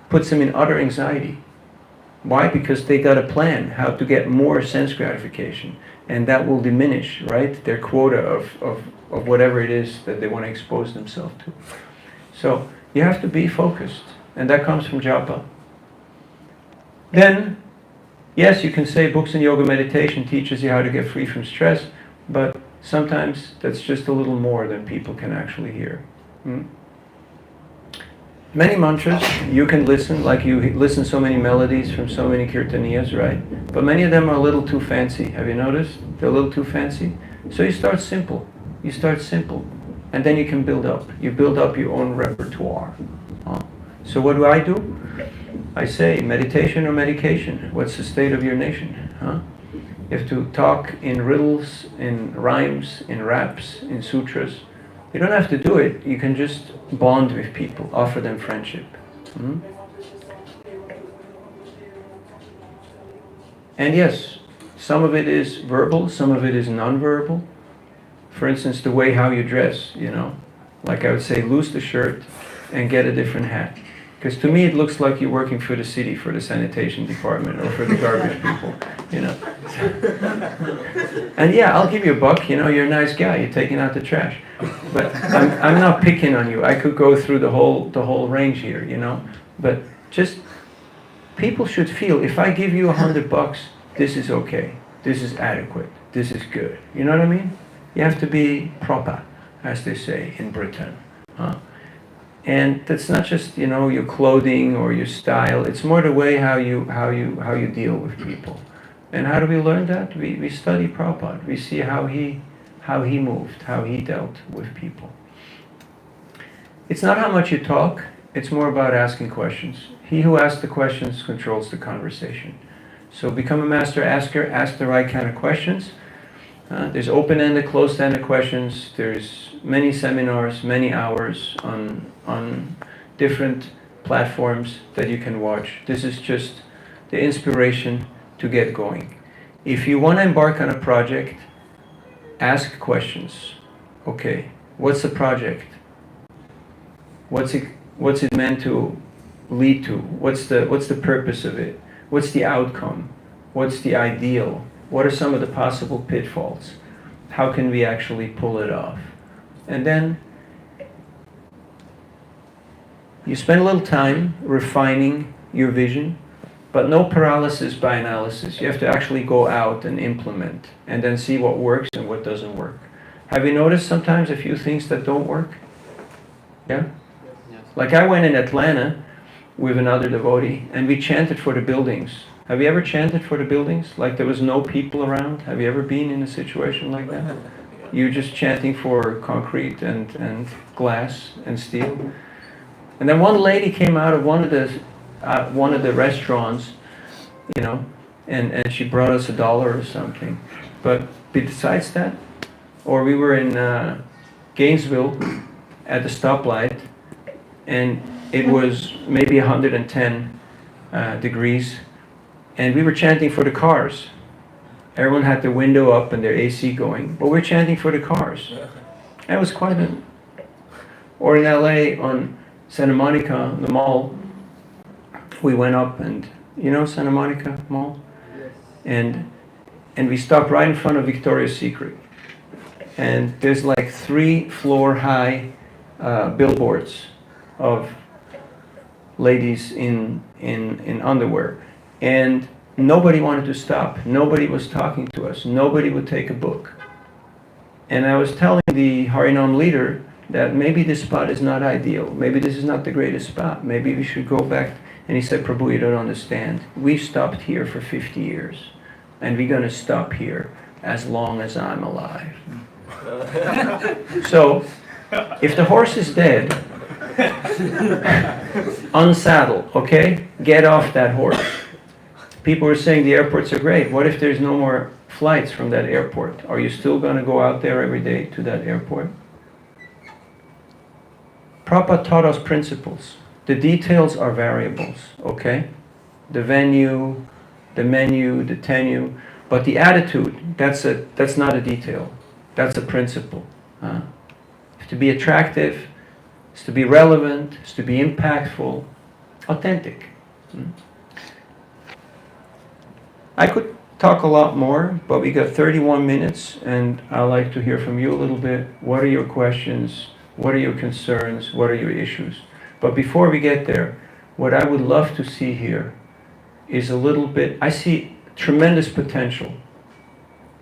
Puts them in utter anxiety. Why? Because they got a plan how to get more sense gratification. And that will diminish, right, their quota of whatever it is that they want to expose themselves to. So you have to be focused. And that comes from japa. Then, yes, you can say books in yoga meditation teaches you how to get free from stress, but sometimes that's just a little more than people can actually hear. Many mantras, you can listen, like you listen so many melodies from so many kirtaniyas, right? But many of them are a little too fancy. Have you noticed? They're a little too fancy. So you start simple. You start simple. And then you can build up. You build up your own repertoire. So what do? I say, meditation or medication? What's the state of your nation? You have to talk in riddles, in rhymes, in raps, in sutras. You don't have to do it. You can just bond with people, offer them friendship. And yes, some of it is verbal, some of it is non-verbal. For instance, the way how you dress, Like I would say, lose the shirt and get a different hat. Because to me it looks like you're working for the city, for the sanitation department, or for the garbage people, And yeah, I'll give you $1, you're a nice guy, you're taking out the trash. But I'm not picking on you. I could go through the whole range here, But just, people should feel, if I give you $100, this is okay, this is adequate, this is good. You know what I mean? You have to be proper, as they say in Britain. And that's not just your clothing or your style. It's more the way how you deal with people. And how do we learn that? We study Prabhupada. We see how he moved, how he dealt with people. It's not how much you talk. It's more about asking questions. He who asks the questions controls the conversation. So become a master asker. Ask the right kind of questions. There's open-ended, closed-ended questions. There's many seminars, many hours on different platforms that you can watch. This is just the inspiration to get going. If you want to embark on a project, ask questions. Okay, what's the project? What's it meant to lead to? What's the purpose of it? What's the outcome? What's the ideal? What are some of the possible pitfalls? How can we actually pull it off? And then you spend a little time refining your vision, but no paralysis by analysis. You have to actually go out and implement, and then see what works and what doesn't work. Have you noticed sometimes a few things that don't work? Yeah? Yes. Like I went in Atlanta with another devotee, and we chanted for the buildings. Have you ever chanted for the buildings? Like there was no people around? Have you ever been in a situation like that? You're just chanting for concrete and glass and steel. And then one lady came out of one of the restaurants, and she brought us $1 or something. But besides that, or we were in Gainesville at the stoplight, and it was maybe 110 degrees, and we were chanting for the cars. Everyone had their window up and their AC going, but we're chanting for the cars. That was quite a... Or in LA on Santa Monica, the mall, we went up and, you know Santa Monica Mall? And we stopped right in front of Victoria's Secret. And there's like 3-floor high billboards of ladies in underwear. And nobody wanted to stop. Nobody was talking to us. Nobody would take a book. And I was telling the Harinam leader that maybe this spot is not ideal. Maybe this is not the greatest spot. Maybe we should go back. And he said, Prabhu, you don't understand. We've stopped here for 50 years. And we're going to stop here as long as I'm alive. So, if the horse is dead, unsaddle, okay? Get off that horse. People are saying the airports are great. What if there's no more flights from that airport? Are you still going to go out there every day to that airport? Prabhupada taught us principles. The details are variables, okay? The venue, the menu, the tenue, but the attitude, that's not a detail. That's a principle. To be attractive, is to be relevant, is to be impactful, authentic. I could talk a lot more, but we got 31 minutes, and I'd like to hear from you a little bit. What are your questions? What are your concerns? What are your issues? But before we get there, what I would love to see here is a little bit, I see tremendous potential.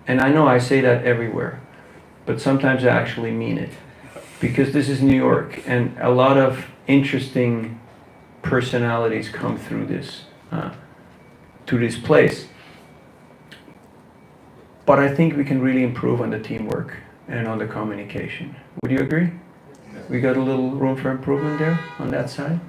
And I know I say that everywhere, but sometimes I actually mean it. Because this is New York, and a lot of interesting personalities come through this, to this place. But I think we can really improve on the teamwork and on the communication. Would you agree? We got a little room for improvement there on that side.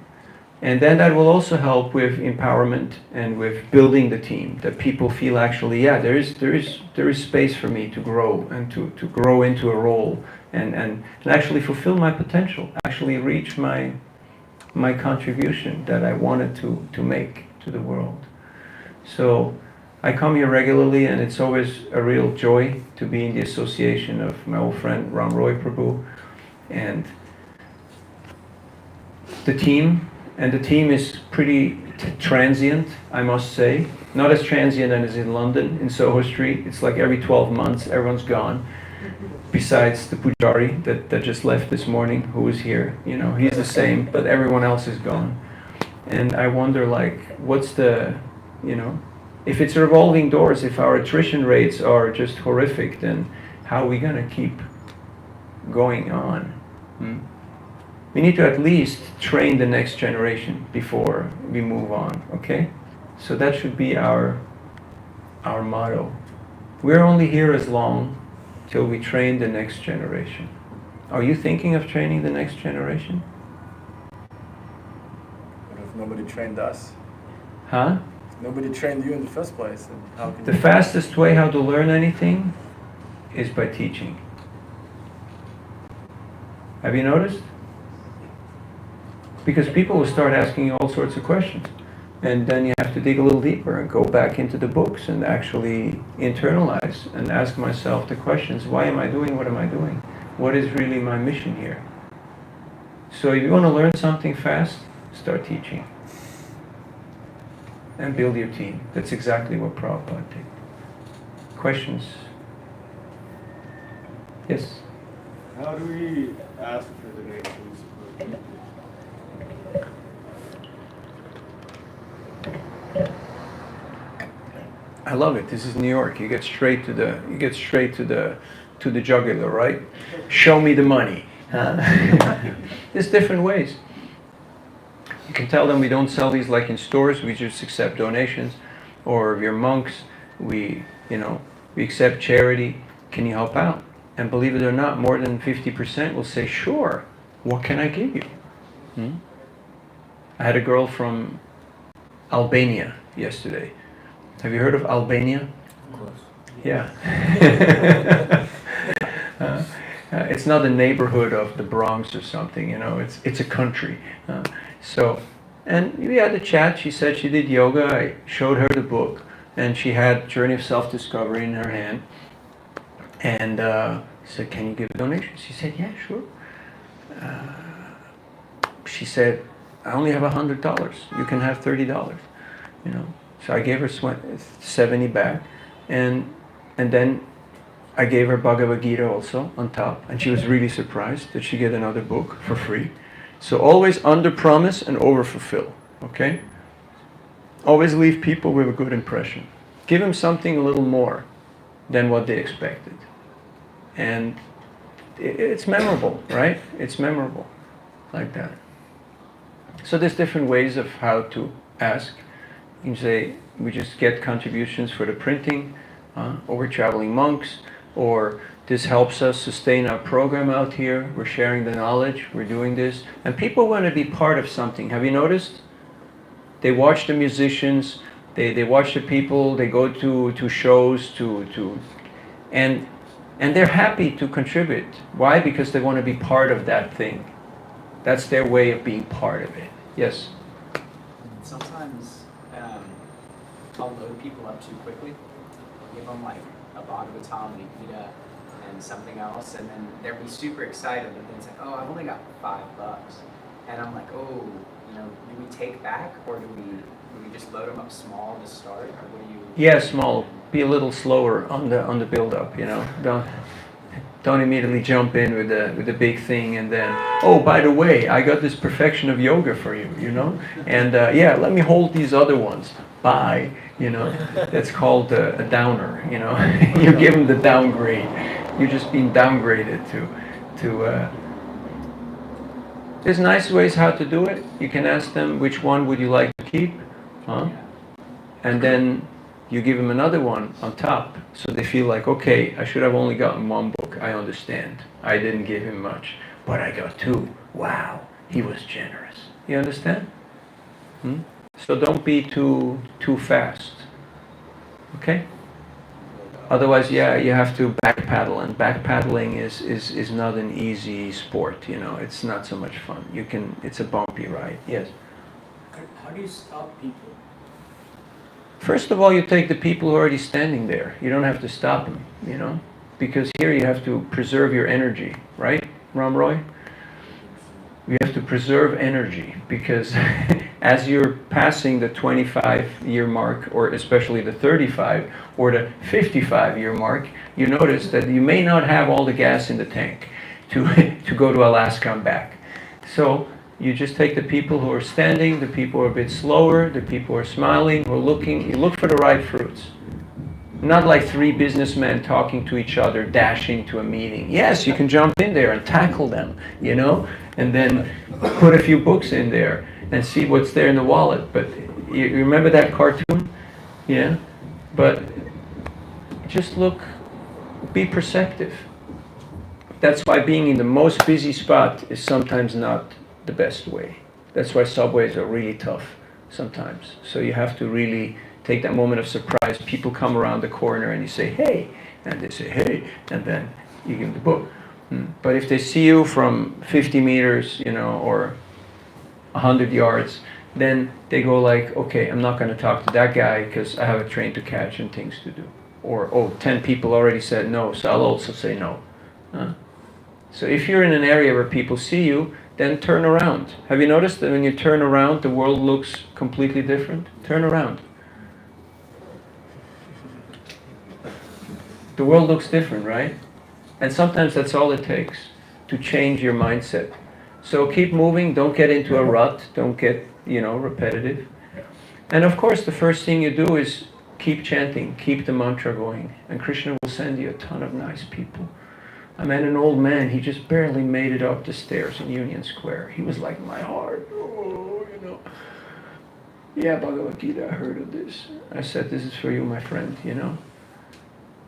And then that will also help with empowerment and with building the team, that people feel actually, yeah, there is space for me to grow and to grow into a role and actually fulfill my potential, actually reach my contribution that I wanted to make to the world. So I come here regularly, and it's always a real joy to be in the association of my old friend Ram Roy Prabhu and the team. And the team is pretty transient, I must say. Not as transient as in London, in Soho Street. It's like every 12 months, everyone's gone. Besides the Pujari that just left this morning, who was here. You know, he's the same, but everyone else is gone. And I wonder, like, what's the, you know, if it's revolving doors, if our attrition rates are just horrific, then how are we going to keep going on? We need to at least train the next generation before we move on, okay? So that should be our motto. We're only here as long till we train the next generation. Are you thinking of training the next generation? What if nobody trained us? Huh? If nobody trained you in the first place, then how can The you... fastest way how to learn anything is by teaching. Have you noticed? Because people will start asking you all sorts of questions. And then you have to dig a little deeper and go back into the books and actually internalize and ask myself the questions, why am I doing what am I doing? What is really my mission here? So if you want to learn something fast, start teaching. And build your team. That's exactly what Prabhupada did. Questions? Yes? How do we ask for donations? I love it. This is New York. You get straight to the jugular, right? Show me the money. There's different ways. You can tell them we don't sell these like in stores. We just accept donations. Or if you're monks, we accept charity. Can you help out? And believe it or not, more than 50% will say, sure. What can I give you? I had a girl from Albania yesterday. Have you heard of Albania? Of course. Yeah. It's not a neighborhood of the Bronx or something, you know, it's a country. So, and we had a chat. She said she did yoga. I showed her the book, and she had Journey of Self-Discovery in her hand. And I said, can you give a donation? She said, yeah, sure. She said, I only have $100. You can have $30, you know. So I gave her 70 back, and then I gave her Bhagavad Gita also on top, and she was really surprised that she get another book for free. So always under promise and over fulfill, okay? Always leave people with a good impression. Give them something a little more than what they expected. And it's memorable, right? It's memorable, like that. So there's different ways of how to ask. You can say, we just get contributions for the printing, or we're traveling monks, or this helps us sustain our program out here, we're sharing the knowledge, we're doing this. And people want to be part of something. Have you noticed? They watch the musicians, they watch the people, they go to shows, and they're happy to contribute. Why? Because they want to be part of that thing. That's their way of being part of it. Yes? Sometimes I'll load people up too quickly. I'll give them like a Bhagavatam and a Gita and something else, and then they'll be super excited, and then it's like, oh, I've only got $5. And I'm like, oh, you know, do we take back, or do we just load them up small to start, or what do you? Yeah, small. Be a little slower on the build up, you know. Don't immediately jump in with the big thing and then, oh, by the way, I got this perfection of yoga for you, you know. And yeah, let me hold these other ones. Bye, you know. That's called a downer, you know. You give them the downgrade. You're just being downgraded to. There's nice ways how to do it. You can ask them, which one would you like to keep, huh? And then you give them another one on top, so they feel like, okay, I should have only gotten one book. I understand. I didn't give him much, but I got 2. Wow, he was generous. You understand? So don't be too fast. Okay? Otherwise, yeah, you have to backpedal, and backpedaling is not an easy sport. You know, it's not so much fun. It's a bumpy ride. Yes. How do you stop people? First of all, you take the people who are already standing there. You don't have to stop them, you know, because here you have to preserve your energy, right, Ram Roy? You have to preserve energy, because as you're passing the 25-year mark, or especially the 35 or the 55-year mark, you notice that you may not have all the gas in the tank to go to Alaska and back. So you just take the people who are standing, the people who are a bit slower, the people who are smiling, who are looking. You look for the right fruits. Not like 3 businessmen talking to each other, dashing to a meeting. Yes, you can jump in there and tackle them, you know, and then put a few books in there and see what's there in the wallet. But you remember that cartoon? Yeah? But just look, be perceptive. That's why being in the most busy spot is sometimes not the best way. That's why subways are really tough sometimes. So you have to really take that moment of surprise. People come around the corner and you say, hey, and they say, hey, and then you give them the book. But if they see you from 50 meters, you know, or 100 yards, then they go like, okay, I'm not going to talk to that guy because I have a train to catch and things to do. Or, oh, 10 people already said no, so I'll also say no. So if you're in an area where people see you, then turn around. Have you noticed that when you turn around, the world looks completely different? Turn around. The world looks different, right? And sometimes that's all it takes to change your mindset. So keep moving, don't get into a rut, don't get, you know, repetitive. And of course, the first thing you do is keep chanting, keep the mantra going, and Krishna will send you a ton of nice people. I met an old man, he just barely made it up the stairs in Union Square. He was like, my heart, oh, you know. Yeah, Bhagavad Gita, I heard of this. I said, this is for you, my friend, you know.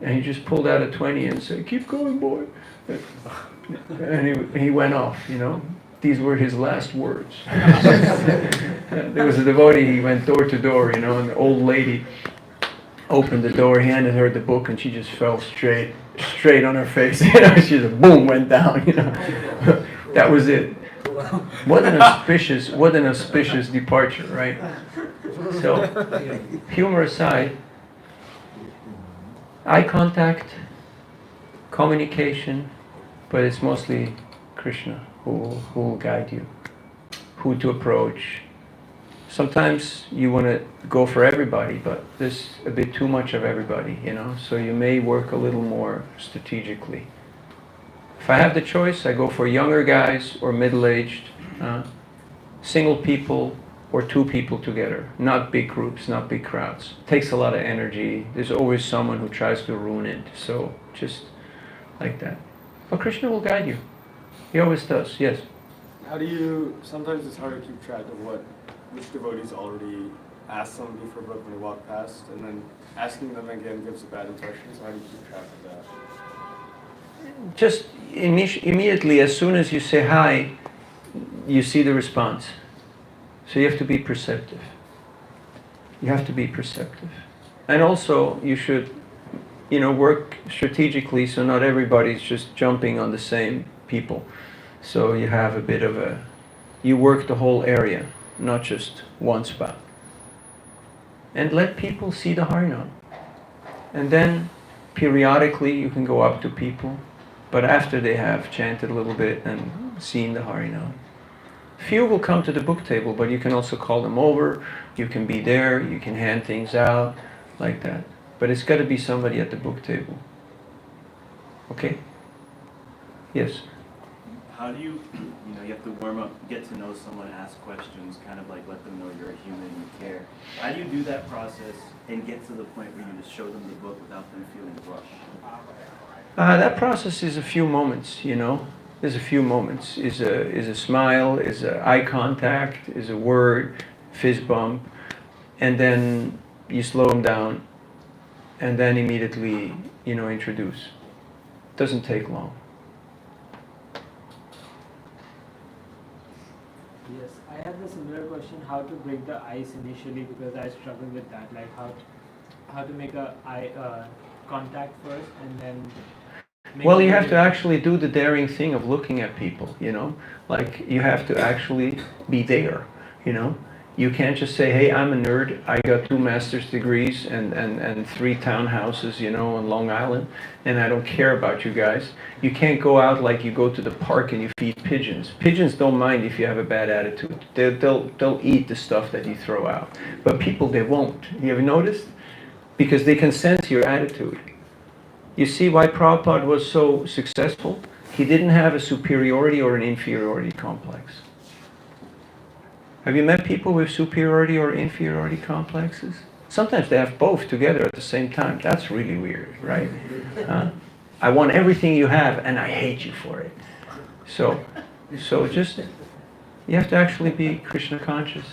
And he just pulled out a 20 and said, keep going, boy. And he went off, you know. These were his last words. There was a devotee, he went door to door, you know, an old lady. opened the door, handed her the book, and she just fell straight on her face. She just boom went down. That was it. What an auspicious departure, right? So, humor aside, eye contact, communication, but it's mostly Krishna who will guide you, who to approach. Sometimes you want to go for everybody, but there's a bit too much of everybody, so you may work a little more strategically. If I have the choice, I go for younger guys or middle-aged, single people or two people together, not big groups, not big crowds. It takes a lot of energy. There's always someone who tries to ruin it, so just like that. But Krishna will guide you. He always does, yes. How do you, sometimes it's hard to keep track of which devotees already asked somebody for a book when they walk past, and then asking them again gives a bad impression, so how do you keep track of that? Just immediately, as soon as you say hi, you see the response. So you have to be perceptive. You have to be perceptive. And also, you should, work strategically so not everybody's just jumping on the same people. So you have a bit of you work the whole area, not just one spot. And let people see the Harinam. And then, periodically, you can go up to people, but after they have chanted a little bit and seen the Harinam. Few will come to the book table, but you can also call them over, you can be there, you can hand things out, like that. But it's got to be somebody at the book table. Okay? Yes? How do you have to warm up, get to know someone, ask questions, kind of like let them know you're a human and you care. How do you do that process and get to the point where you just show them the book without them feeling rushed? That process is a few moments, There's a few moments. Is a smile, is a eye contact, is a word, fist bump, and then you slow them down, and then immediately, introduce. Doesn't take long. Yes, I have a similar question. How to break the ice initially, because I struggle with that. Like how to make a eye contact first and then. Well, you have to actually do the daring thing of looking at people, Like, you have to actually be there, You can't just say, hey, I'm a nerd, I got 2 master's degrees and 3 townhouses, on Long Island, and I don't care about you guys. You can't go out like you go to the park and you feed pigeons. Pigeons don't mind if you have a bad attitude. They'll eat the stuff that you throw out. But people, they won't. You ever noticed? Because they can sense your attitude. You see why Prabhupada was so successful? He didn't have a superiority or an inferiority complex. Have you met people with superiority or inferiority complexes? Sometimes they have both together at the same time. That's really weird, right? I want everything you have and I hate you for it. So just, you have to actually be Krishna conscious.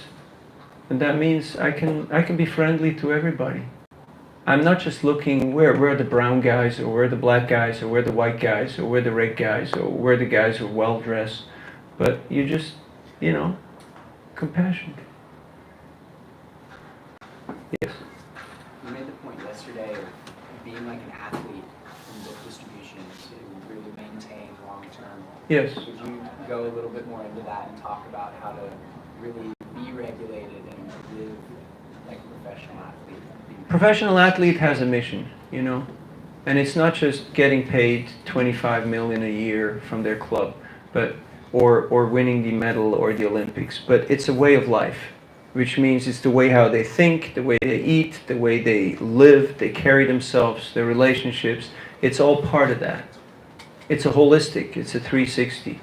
And that means I can be friendly to everybody. I'm not just looking where are the brown guys, or where are the black guys, or where are the white guys, or where are the red guys, or where are the guys who are well dressed. But you just, compassion. Yes? You made the point yesterday of being like an athlete in book distribution to really maintain long term. Yes. Would you go a little bit more into that and talk about how to really be regulated and live like a professional athlete? Professional athlete has a mission, and it's not just getting paid $25 million a year from their club, but or winning the medal or the Olympics, but it's a way of life, which means it's the way how they think, the way they eat, the way they live, they carry themselves, their relationships. It's all part of that. It's a holistic. It's a 360.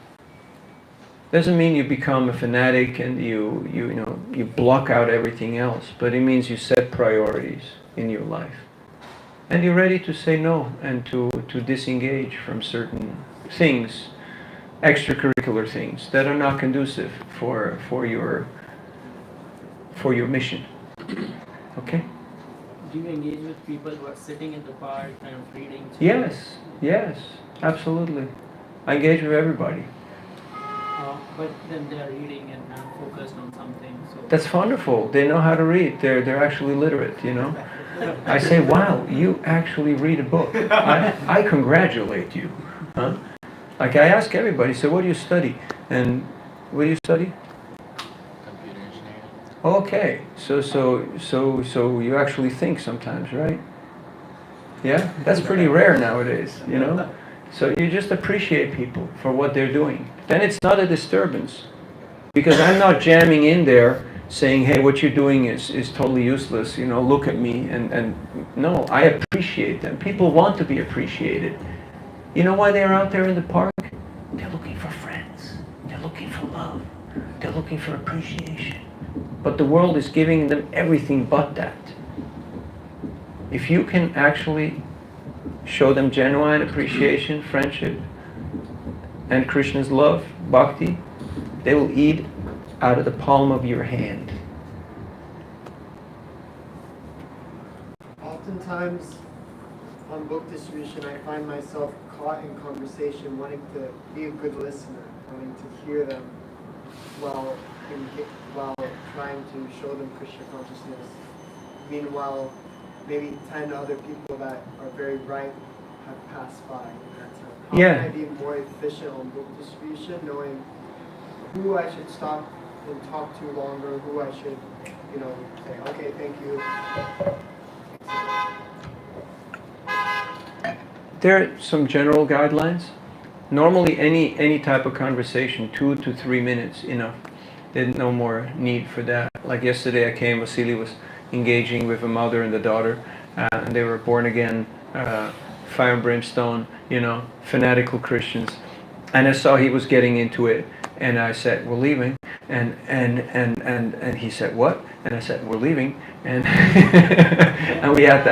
Doesn't mean you become a fanatic and you block out everything else, but it means you set priorities in your life. And you're ready to say no and to disengage from certain things, extracurricular things that are not conducive for your mission. Okay? Do you engage with people who are sitting in the park kind of reading? Yes, absolutely. I engage with everybody. But then they are reading and focused on something. So That's wonderful. They know how to read. They're actually literate, I say, wow, you actually read a book. I congratulate you. Huh? Like I ask everybody, so what do you study? And what do you study? Computer engineering. Okay, so you actually think sometimes, right? Yeah, that's pretty rare nowadays, you know? So you just appreciate people for what they're doing. Then it's not a disturbance. Because I'm not jamming in there saying, hey, what you're doing is totally useless, you know, look at me. And no, I appreciate them. People want to be appreciated. You know why they're out there in the park? They're looking for friends. They're looking for love. They're looking for appreciation. But the world is giving them everything but that. If you can actually show them genuine appreciation, friendship, and Krishna's love, bhakti, they will eat out of the palm of your hand. Oftentimes, on book distribution, I find myself caught in conversation, wanting to be a good listener, wanting to hear them while trying to show them Krishna consciousness. Meanwhile, maybe 10 other people that are very ripe have passed by in that time. How Yeah. can I be more efficient on book distribution, knowing who I should stop and talk to longer, who I should, say, okay, thank you. There are some general guidelines. Normally, any type of conversation, 2 to 3 minutes, enough. There's no more need for that. Like yesterday, I came. Vasily was engaging with a mother and a daughter, and they were born again, fire and brimstone, fanatical Christians. And I saw he was getting into it, and I said, "We're leaving." And he said, "What?" And I said, "We're leaving." And and we had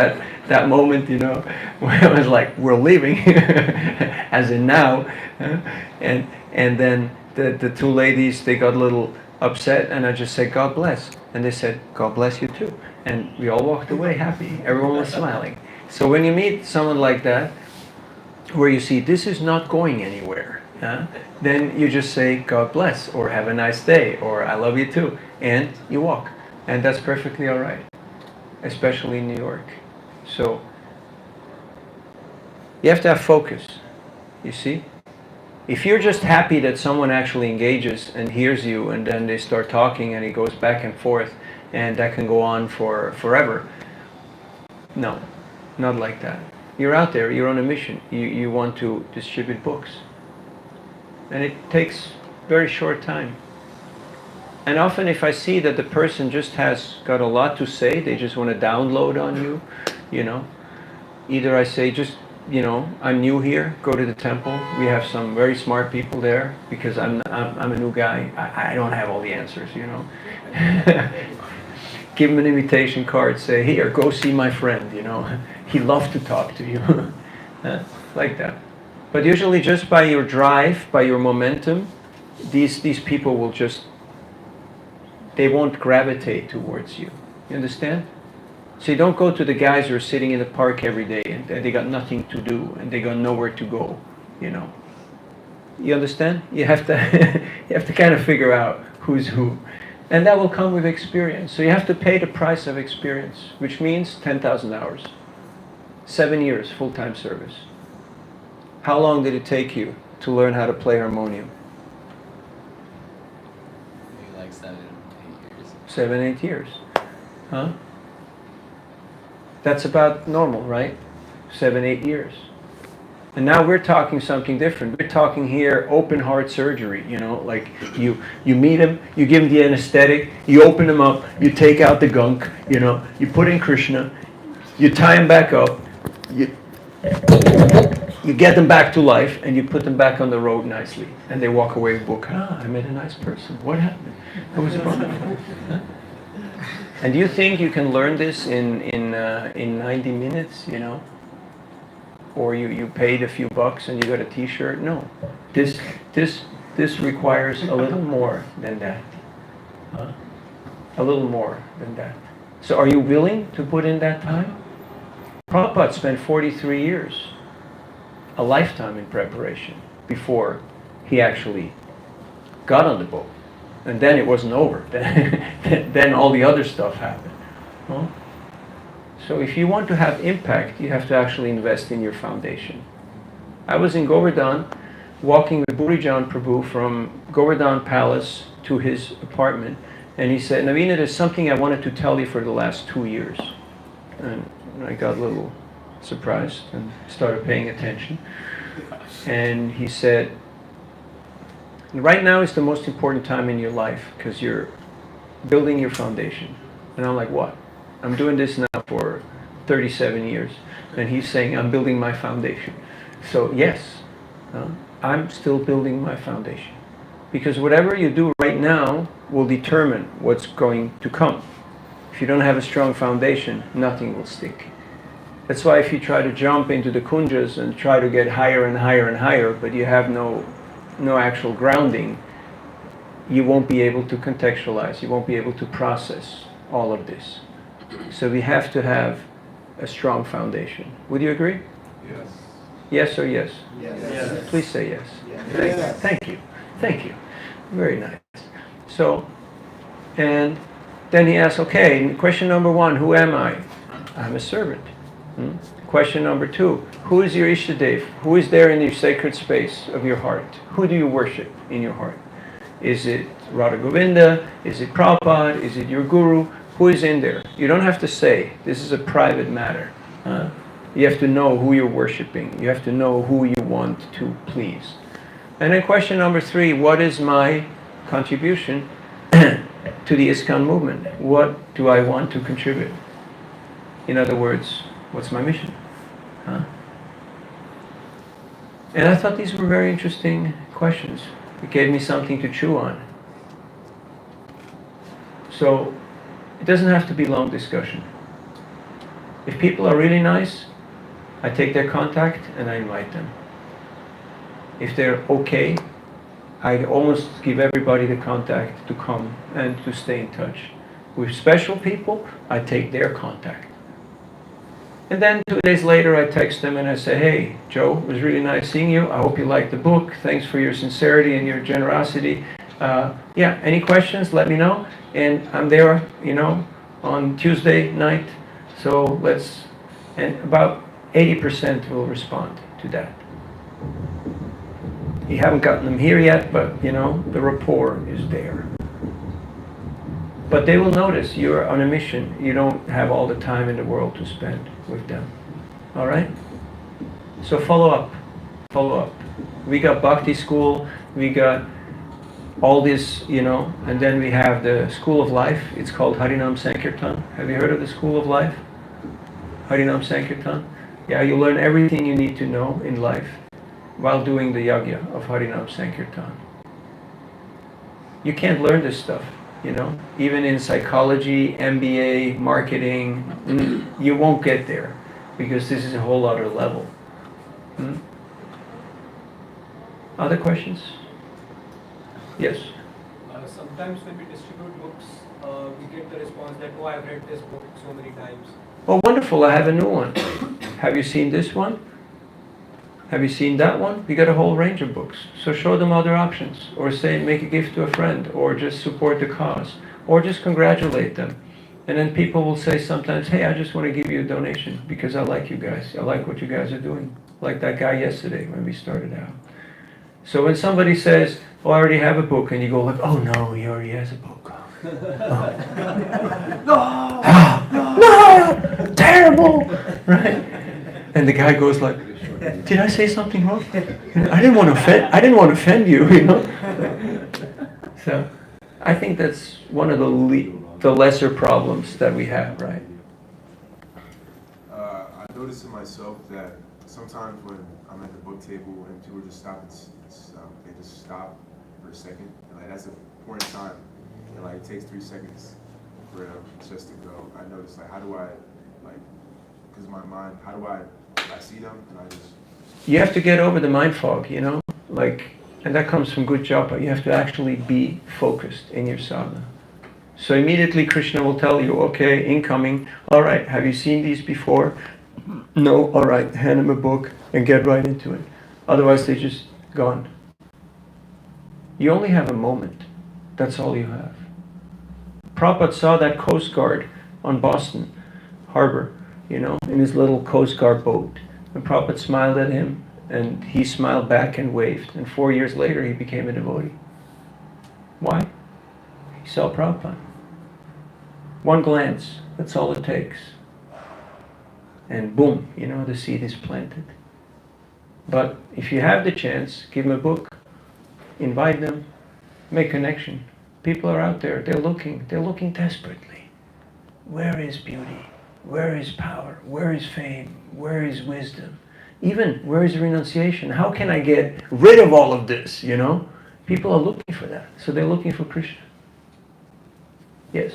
that moment, where I was like, "We're leaving," as in now. And then the two ladies, they got a little upset, and I just said, "God bless," and they said, "God bless you too," and we all walked away happy. Everyone was smiling. So when you meet someone like that, where you see this is not going anywhere, then you just say, "God bless," or "Have a nice day," or "I love you too," and you walk. And that's perfectly all right, especially in New York. So you have to have focus, you see? If you're just happy that someone actually engages and hears you, and then they start talking and it goes back and forth, and that can go on for forever. No, not like that. You're out there, you're on a mission. You want to distribute books. And it takes very short time. And often if I see that the person just has got a lot to say, they just want to download on you, either I say, just, I'm new here, go to the temple. We have some very smart people there, because I'm a new guy. I don't have all the answers, Give him an invitation card, say, "Here, go see my friend, He'd love to talk to you." Like that. But usually just by your drive, by your momentum, these people will just, they won't gravitate towards you. You understand? So you don't go to the guys who are sitting in the park every day and they got nothing to do and they got nowhere to go, You understand? You have to you have to kind of figure out who's who. And that will come with experience. So you have to pay the price of experience, which means 10,000 hours. 7 years full-time service. How long did it take you to learn how to play harmonium? Maybe like 7, 8 years. 7, 8 years. Huh? That's about normal, right? 7, 8 years. And now we're talking something different. We're talking here open heart surgery, like you meet him, you give him the anesthetic, you open him up, you take out the gunk, you put in Krishna, you tie him back up, you get them back to life, and you put them back on the road nicely. And they walk away with a book. I met a nice person. What happened? It was wonderful. And do you think you can learn this in 90 minutes, Or you paid a few bucks and you got a t-shirt? No. This requires a little more than that. A little more than that. So are you willing to put in that time? Prabhupada spent 43 years, a lifetime in preparation, before he actually got on the boat. And then it wasn't over. Then all the other stuff happened. So if you want to have impact, you have to actually invest in your foundation. I was in Govardhan, walking with Burijan Prabhu from Govardhan Palace to his apartment, and he said, Navina, there's something I wanted to tell you for the last 2 years. And I got a little surprised and started paying attention. And he said, right now is the most important time in your life because you're building your foundation. And I'm like, what? I'm doing this now for 37 years. And he's saying, I'm building my foundation. So yes, I'm still building my foundation. Because whatever you do right now will determine what's going to come. If you don't have a strong foundation, nothing will stick. That's why if you try to jump into the kunjas and try to get higher and higher and higher, but you have no actual grounding, you won't be able to contextualize, you won't be able to process all of this. So we have to have a strong foundation. Would you agree? Yes. Yes or yes? Yes. Please say yes. Yes. Thank you. Thank you. Very nice. So, and then he asks, okay, question number 1, who am I? I'm a servant. Question number 2, who is your Ishtadev? Who is there in your sacred space of your heart? Who do you worship in your heart? Is it Radha Govinda? Is it Prabhupada? Is it your guru? Who is in there? You don't have to say. This is a private matter. You have to know who you're worshiping. You have to know who you want to please. And then question number 3, what is my contribution to the ISKCON movement? What do I want to contribute? In other words, what's my mission? And I thought these were very interesting questions. It gave me something to chew on. So it doesn't have to be long discussion. If people are really nice, I take their contact and I invite them. If they're okay, I almost give everybody the contact to come and to stay in touch. With special people, I take their contact. And then 2 days later, I text them and I say, hey, Joe, it was really nice seeing you. I hope you liked the book. Thanks for your sincerity and your generosity. Yeah, any questions, let me know. And I'm there, on Tuesday night. So and about 80% will respond to that. You haven't gotten them here yet, but, the rapport is there. But they will notice you're on a mission. You don't have all the time in the world to spend with them. All right? So follow up. Follow up. We got Bhakti School. We got all this, and then we have the School of Life. It's called Harinam Sankirtan. Have you heard of the School of Life? Harinam Sankirtan? Yeah, you learn everything you need to know in life while doing the yagya of Harinam Sankirtan. You can't learn this stuff. Even in psychology, MBA, marketing, you won't get there because this is a whole other level. Other questions? Yes. Sometimes when we distribute books, we get the response that, oh, I've read this book so many times. Oh, wonderful, I have a new one. Have you seen this one? Have you seen that one? We got a whole range of books. So show them other options, or say make a gift to a friend, or just support the cause, or just congratulate them. And then people will say sometimes, hey, I just want to give you a donation because I like you guys. I like what you guys are doing. Like that guy yesterday when we started out. So when somebody says, oh, I already have a book, and you go like, oh no, he already has a book. No, terrible, right? And the guy goes like, did I say something wrong? I didn't want to offend you, So, I think that's one of the lesser problems that we have, right? I noticed in myself that sometimes when I'm at the book table and people just stop, they just stop for a second, and that's an important time. And it takes 3 seconds for them just to go. I notice how do I because my mind, how do I see them and I just. You have to get over the mind fog, and that comes from good japa. You have to actually be focused in your sadhana. So immediately Krishna will tell you, okay, incoming, all right, have you seen these before? No, all right, hand them a book and get right into it. Otherwise they're just gone. You only have a moment. That's all you have. Prabhupada saw that Coast Guard on Boston Harbor in his little Coast Guard boat. And Prabhupada smiled at him, and he smiled back and waved. And 4 years later, he became a devotee. Why? He saw Prabhupada. One glance, that's all it takes. And boom, the seed is planted. But if you have the chance, give them a book, invite them, make connection. People are out there, they're looking desperately. Where is beauty? Where is power? Where is fame? Where is wisdom? Even, where is renunciation? How can I get rid of all of this, People are looking for that. So they're looking for Krishna. Yes?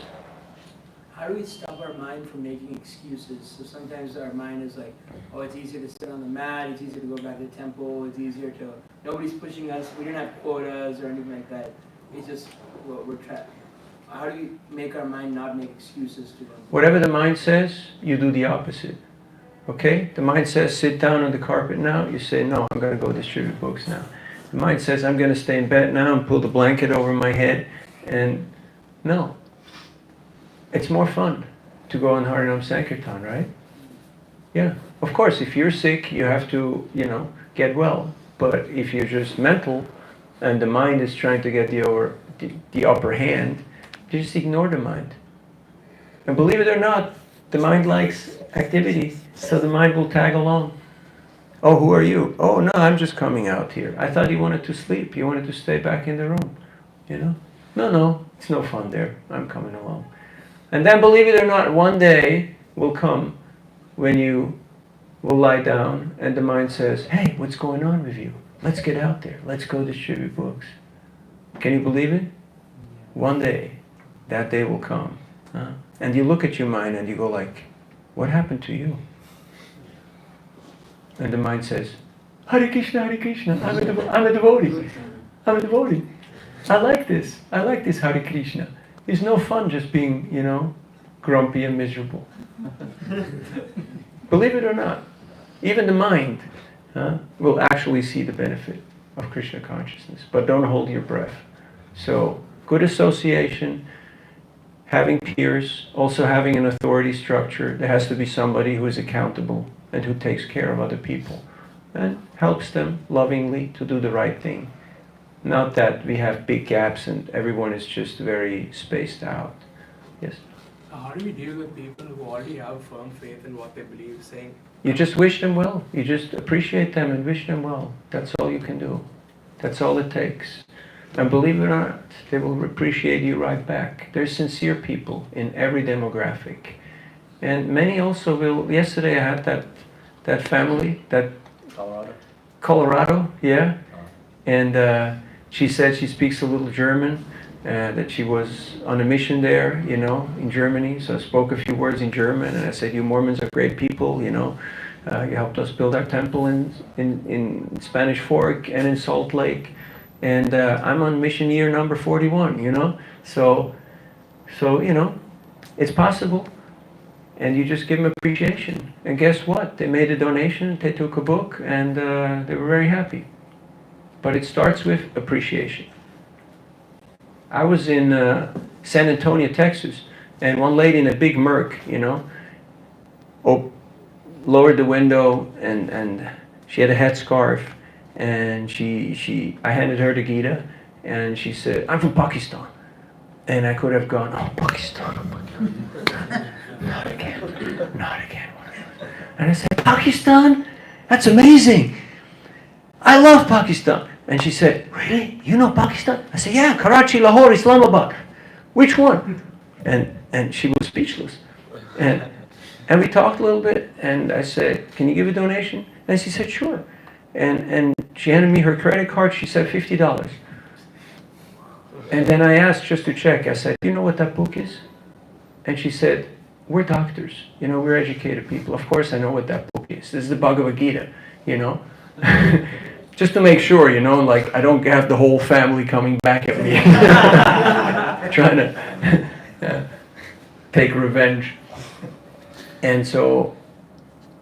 How do we stop our mind from making excuses? So sometimes our mind is like, oh, it's easier to sit on the mat, it's easier to go back to the temple, it's easier to, nobody's pushing us, we don't have quotas or anything like that. It's just what we're trying. How do we make our mind not make excuses to them? Whatever the mind says, you do the opposite. Okay? The mind says, sit down on the carpet now. You say, no, I'm going to go distribute books now. The mind says, I'm going to stay in bed now and pull the blanket over my head. And no. It's more fun to go on Harinam Sankirtan, right? Yeah. Of course, if you're sick, you have to, get well. But if you're just mental and the mind is trying to get the upper hand, you just ignore the mind. And believe it or not, the mind likes activity, so the mind will tag along. Oh, who are you? Oh, no, I'm just coming out here. I thought you wanted to sleep. You wanted to stay back in the room. No, it's no fun there. I'm coming along. And then, believe it or not, one day will come when you will lie down and the mind says, hey, what's going on with you? Let's get out there. Let's go distribute books. Can you believe it? One day, that day will come. And you look at your mind and you go like, what happened to you? And the mind says, Hare Krishna, I'm a devotee. I'm a devotee. I like this Hare Krishna. It's no fun just being, grumpy and miserable. Believe it or not, even the mind will actually see the benefit of Krishna consciousness. But don't hold your breath. So, good association, having peers, also having an authority structure. There has to be somebody who is accountable and who takes care of other people and helps them lovingly to do the right thing. Not that we have big gaps and everyone is just very spaced out. Yes? How do we deal with people who already have firm faith in what they believe, saying? You just wish them well. You just appreciate them and wish them well. That's all you can do. That's all it takes. And believe it or not, they will appreciate you right back. There's sincere people in every demographic. And many also will. Yesterday I had that family, that Colorado, yeah. And she said she speaks a little German, that she was on a mission there, in Germany. So I spoke a few words in German, and I said, you Mormons are great people, you helped us build our temple in Spanish Fork and in Salt Lake. And I'm on mission year number 41, So, it's possible. And you just give them appreciation. And guess what? They made a donation, they took a book, and they were very happy. But it starts with appreciation. I was in San Antonio, Texas, and one lady in a big Merc, lowered the window, and she had a headscarf, and I handed her the Gita, and she said, I'm from Pakistan. And I could have gone, oh, Pakistan. Not again. And I said, Pakistan? That's amazing. I love Pakistan. And she said, really? You know Pakistan? I said, yeah, Karachi, Lahore, Islamabad. Which one? And she was speechless. And we talked a little bit, and I said, can you give a donation? And she said, sure. And she handed me her credit card. She said, $50. And then I asked just to check. I said, do you know what that book is? And she said, we're doctors. We're educated people. Of course I know what that book is. This is the Bhagavad Gita, Just to make sure, I don't have the whole family coming back at me. Trying to take revenge. And so,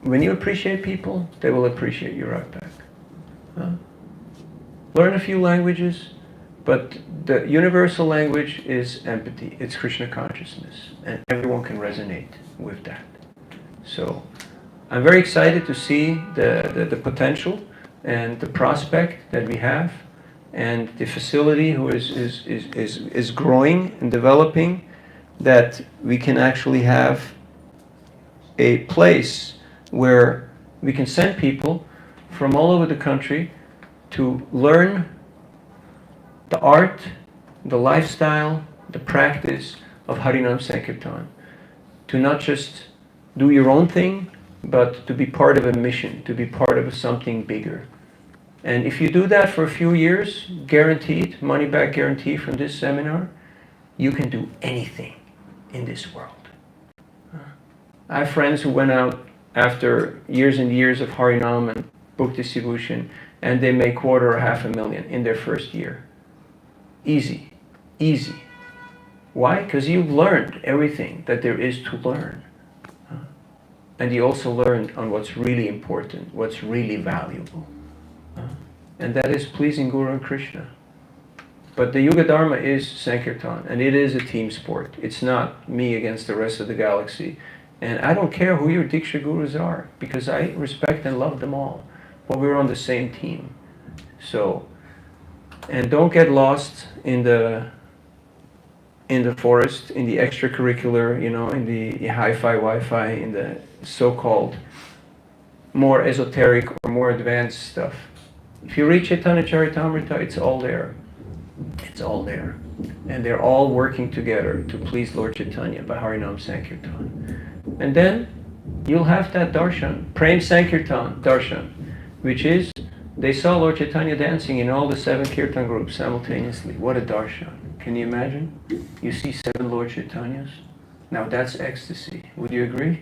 when you appreciate people, they will appreciate you right back. Learn a few languages, but the universal language is empathy. It's Krishna consciousness. And everyone can resonate with that. So I'm very excited to see the potential and the prospect that we have, and the facility who is growing and developing, that we can actually have a place where we can send people from all over the country to learn the art, the lifestyle, the practice of Harinam Sankirtan. To not just do your own thing, but to be part of a mission, to be part of something bigger. And if you do that for a few years, guaranteed, money back guarantee from this seminar, you can do anything in this world. I have friends who went out after years and years of Harinam and book distribution, and they make $250,000 in their first year. Easy, easy. Why? Because you've learned everything that there is to learn. And you also learned on what's really important, what's really valuable. And that is pleasing Guru and Krishna. But the Yuga Dharma is Sankirtan, and it is a team sport. It's not me against the rest of the galaxy. And I don't care who your Diksha Gurus are, because I respect and love them all. But we're on the same team. So, and don't get lost in the forest, in the extracurricular, in the hi-fi, Wi-Fi, in the so-called more esoteric or more advanced stuff. If you read Chaitanya Charitamrita, it's all there. It's all there. And they're all working together to please Lord Chaitanya by Harinam Sankirtan. And then you'll have that darshan, Prem Sankirtan darshan, which is, they saw Lord Chaitanya dancing in all the 7 kirtan groups simultaneously. What a darshan. Can you imagine? You see 7 Lord Chaitanyas? Now that's ecstasy. Would you agree?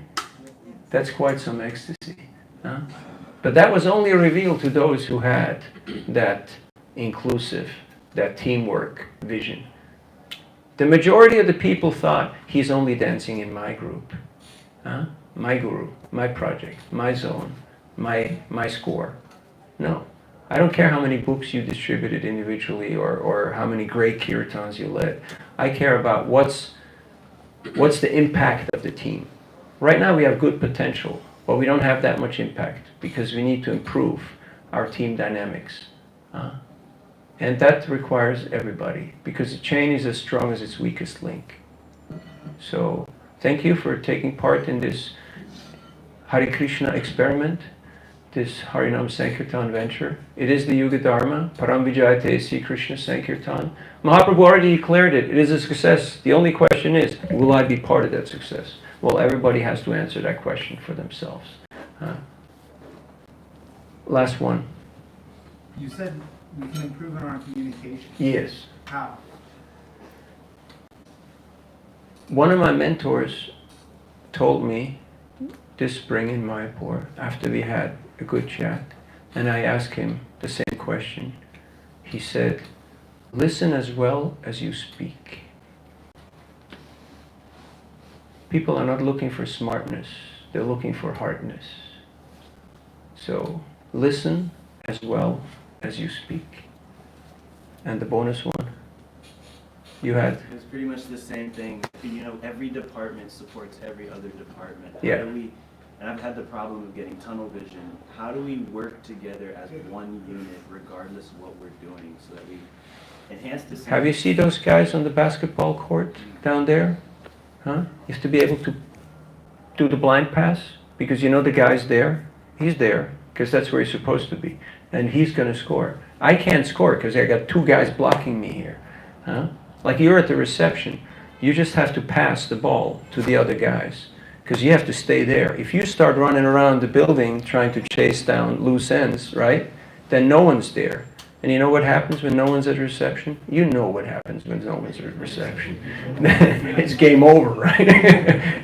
That's quite some ecstasy. Huh? But that was only revealed to those who had that inclusive, that teamwork vision. The majority of the people thought, he's only dancing in my group. Huh? My guru, my project, my zone, my score. No. I don't care how many books you distributed individually or how many great kirtans you led. I care about what's the impact of the team. Right now we have good potential, but we don't have that much impact because we need to improve our team dynamics. And that requires everybody, because the chain is as strong as its weakest link. So thank you for taking part in this Hare Krishna experiment, this Harinam Sankirtan venture. It is the Yuga Dharma, Param Vijayate Sri Krishna Sankirtan. Mahaprabhu already declared it. It is a success. The only question is, will I be part of that success? Well, everybody has to answer that question for themselves. Last one. You said we can improve on our communication. Yes. How? One of my mentors told me this spring in Mayapur, after we had a good chat, and I asked him the same question. He said, listen as well as you speak. People are not looking for smartness, they're looking for hardness. So listen as well as you speak. And the bonus one, you had? It's pretty much the same thing. Every department supports every other department. Yeah. How do we, and I've had the problem of getting tunnel vision. How do we work together as one unit, regardless of what we're doing, so that we enhance the... Have you seen those guys on the basketball court down there? Huh? You have to be able to do the blind pass, because the guy's there. He's there, because that's where he's supposed to be. And he's going to score. I can't score, because I got 2 guys blocking me here. Huh? Like you're at the reception. You just have to pass the ball to the other guys, because you have to stay there. If you start running around the building trying to chase down loose ends, right, then no one's there. And you know what happens when no one's at reception? You know what happens when no one's at reception. It's game over, right?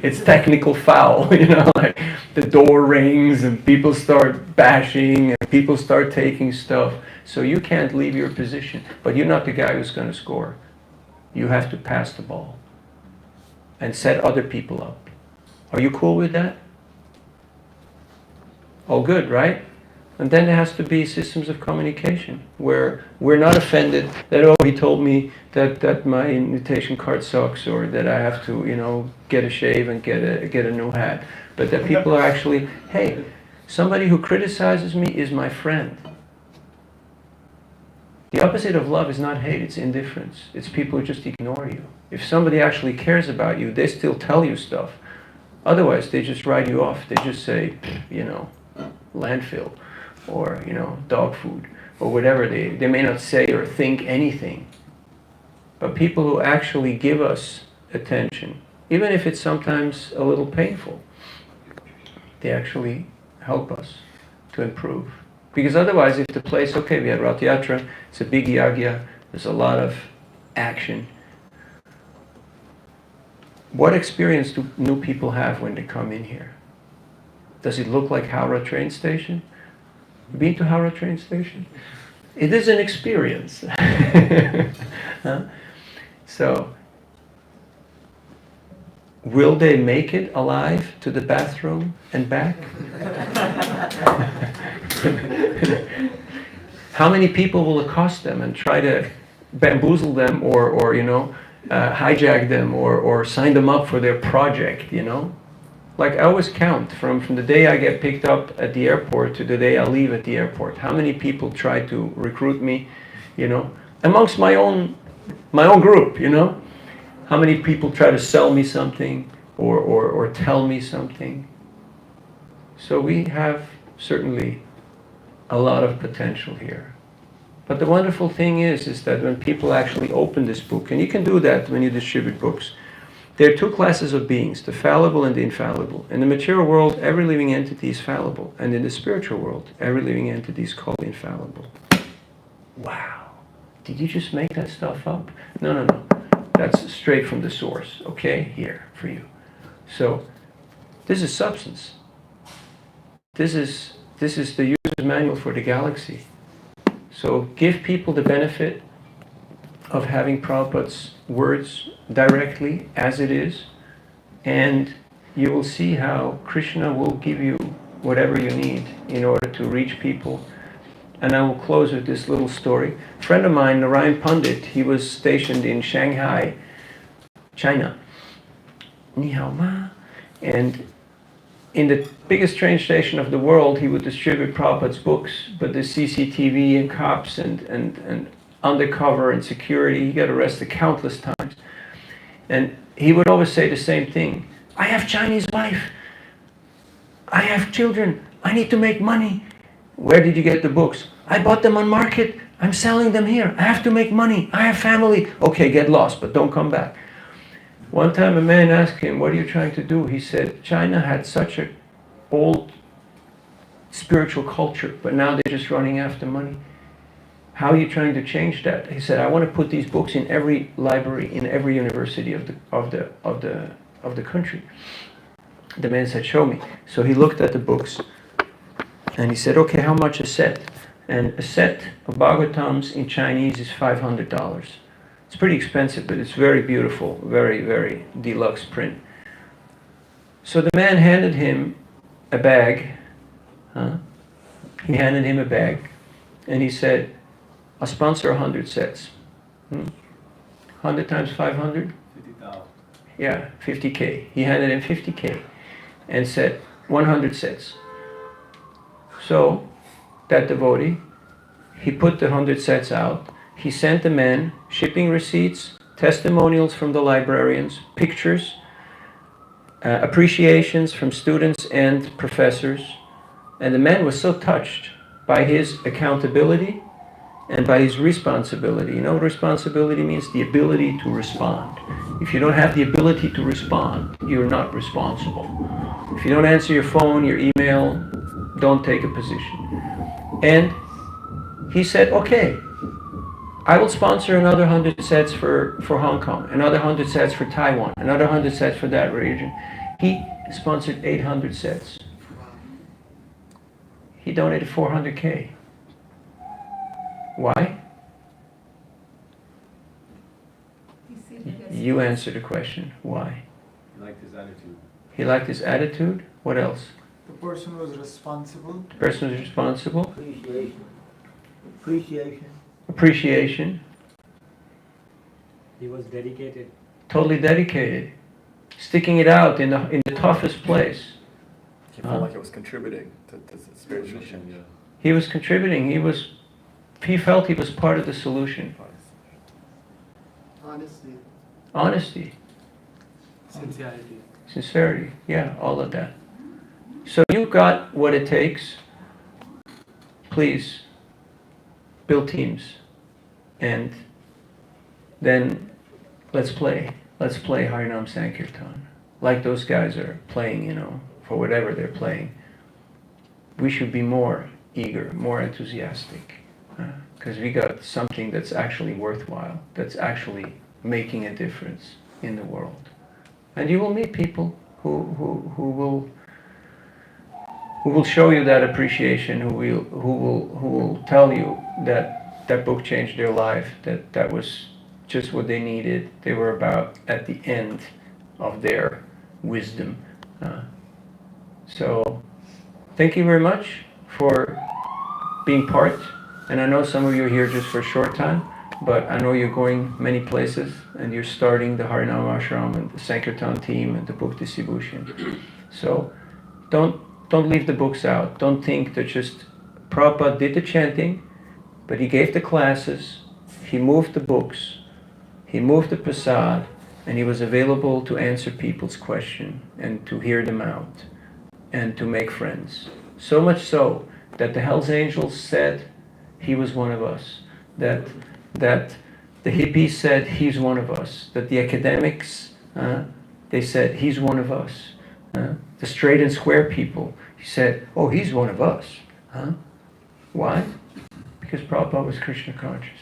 It's technical foul, like the door rings and people start bashing and people start taking stuff. So you can't leave your position, but you're not the guy who's going to score. You have to pass the ball and set other people up. Are you cool with that? All good, right? And then there has to be systems of communication where we're not offended that, oh, he told me that my invitation card sucks, or that I have to, get a shave and get a new hat. But that people are actually, hey, somebody who criticizes me is my friend. The opposite of love is not hate, it's indifference. It's people who just ignore you. If somebody actually cares about you, they still tell you stuff. Otherwise, they just write you off. They just say, landfill, or, dog food, or whatever. They may not say or think anything. But people who actually give us attention, even if it's sometimes a little painful, they actually help us to improve. Because otherwise, if the place, okay, we had Rath Yatra, it's a big yagya, there's a lot of action. What experience do new people have when they come in here? Does it look like Howrah train station? Been to Howrah train station? It is an experience. Huh? So, will they make it alive to the bathroom and back? How many people will accost them and try to bamboozle them, or hijack them, or sign them up for their project, Like, I always count from the day I get picked up at the airport to the day I leave at the airport. How many people try to recruit me, amongst my own group, How many people try to sell me something or tell me something? So we have certainly a lot of potential here. But the wonderful thing is that when people actually open this book, and you can do that when you distribute books, there are two classes of beings, the fallible and the infallible. In the material world, every living entity is fallible. And in the spiritual world, every living entity is called infallible. Wow. Did you just make that stuff up? No. That's straight from the source. Okay? Here, for you. So, this is substance. This is the user's manual for the galaxy. So, give people the benefit of having Prabhupada's words directly as it is, and you will see how Krishna will give you whatever you need in order to reach people. And I will close with this little story. A friend of mine, Narayan Pandit, he was stationed in Shanghai, China. Ni hao ma. And in the biggest train station of the world, he would distribute Prabhupada's books, but the CCTV and cops and undercover and security, he got arrested countless times. And he would always say the same thing. I have Chinese wife. I have children. I need to make money. Where did you get the books? I bought them on market. I'm selling them here. I have to make money. I have family. Okay, get lost, but don't come back. One time a man asked him, what are you trying to do? He said, China had such an old spiritual culture, but now they're just running after money. How are you trying to change that? He said, I want to put these books in every library, in every university of the country. The man said, show me. So he looked at the books and he said, okay, how much a set? And a set of Bhagavatams in Chinese is $500. It's pretty expensive, but it's very beautiful, very, very deluxe print. So the man handed him a bag. He handed him a bag and he said, I'll sponsor 100 sets. 100 times 500? 50,000. Yeah, 50K. He handed him 50K and said 100 sets. So, that devotee, he put the 100 sets out. He sent the man shipping receipts, testimonials from the librarians, pictures, appreciations from students and professors. And the man was so touched by his accountability and by his responsibility. You know what responsibility means? The ability to respond. If you don't have the ability to respond, you're not responsible. If you don't answer your phone, your email, don't take a position. And he said, okay, I will sponsor another 100 sets for Hong Kong, another 100 sets for Taiwan, another 100 sets for that region. He sponsored 800 sets. He donated 400K. Why? You answer the question. Why? He liked his attitude. He liked his attitude. What else? The person was responsible. The person was responsible. Appreciation. Appreciation. Appreciation. He was dedicated. Totally dedicated. Sticking it out in the toughest place. He felt like he was contributing to the spiritual change. He was contributing. He felt he was part of the solution. Honesty. Honesty. Sincerity. Sincerity. Yeah, all of that. So you've got what it takes. Please build teams. And then let's play. Let's play Harinam Sankirtan. Like those guys are playing, for whatever they're playing. We should be more eager, more enthusiastic. Because we got something that's actually worthwhile, that's actually making a difference in the world. And you will meet people who will show you that appreciation, who will tell you that book changed their life, that was just what they needed. They were about at the end of their wisdom. So thank you very much for being part. And I know some of you are here just for a short time, but I know you're going many places and you're starting the Harinam Ashram and the Sankirtan team and the book distribution. So don't leave the books out. Don't think that just Prabhupada did the chanting, but he gave the classes, he moved the books, he moved the prasad, and he was available to answer people's question and to hear them out and to make friends. So much so that the Hells Angels said he was one of us, that the hippies said he's one of us, that the academics, they said he's one of us. The straight and square people, he said, oh, he's one of us. Why? Because Prabhupada was Krishna conscious.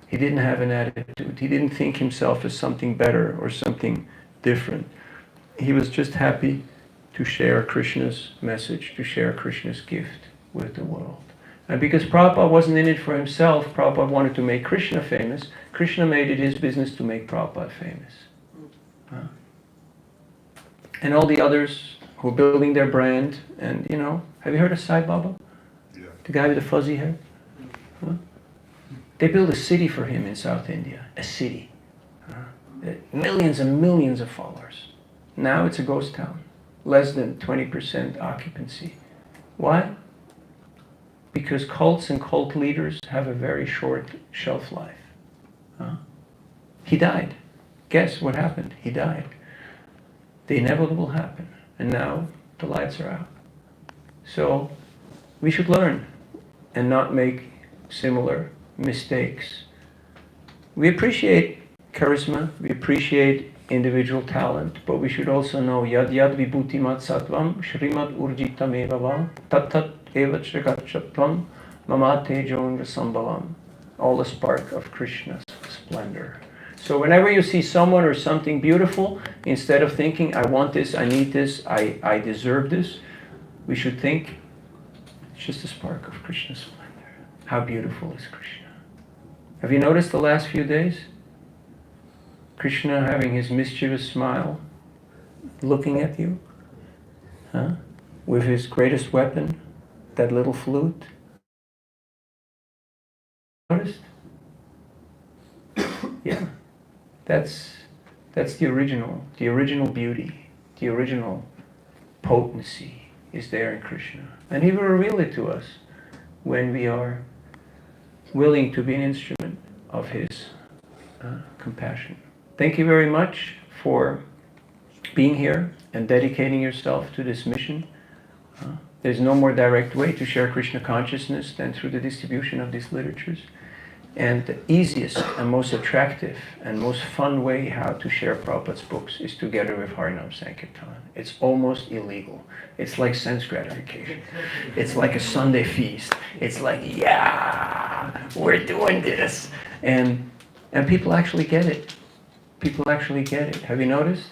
He didn't have an attitude. He didn't think himself as something better or something different. He was just happy to share Krishna's message, to share Krishna's gift with the world. And because Prabhupada wasn't in it for himself, Prabhupada wanted to make Krishna famous, Krishna made it his business to make Prabhupada famous. And all the others who are building their brand, and have you heard of Sai Baba? Yeah. The guy with the fuzzy hair? They built a city for him in South India, a city. Millions and millions of followers. Now it's a ghost town, less than 20% occupancy. Why? Because cults and cult leaders have a very short shelf life. He died. Guess what happened? He died. The inevitable happened. And now the lights are out. So we should learn and not make similar mistakes. We appreciate charisma, we appreciate individual talent, but we should also know yad yad vibhutimat sattvam shrimat urjitam evavam tat tat evat shrigatchatvam mamate jonra sambhavam. All the spark of Krishna's splendor. So whenever you see someone or something beautiful, instead of thinking, I want this, I need this, I deserve this, we should think, it's just a spark of Krishna's splendor. How beautiful is Krishna? Have you noticed the last few days? Krishna having his mischievous smile, looking at you, with his greatest weapon, that little flute. Noticed? Yeah. That's the original beauty, the original potency is there in Krishna. And he will reveal it to us when we are willing to be an instrument of his compassion. Thank you very much for being here and dedicating yourself to this mission. There's no more direct way to share Krishna consciousness than through the distribution of these literatures. And the easiest and most attractive and most fun way how to share Prabhupada's books is together with Harinam Sankirtan. It's almost illegal. It's like sense gratification. It's like a Sunday feast. It's like, yeah, we're doing this. And people actually get it. People actually get it. Have you noticed?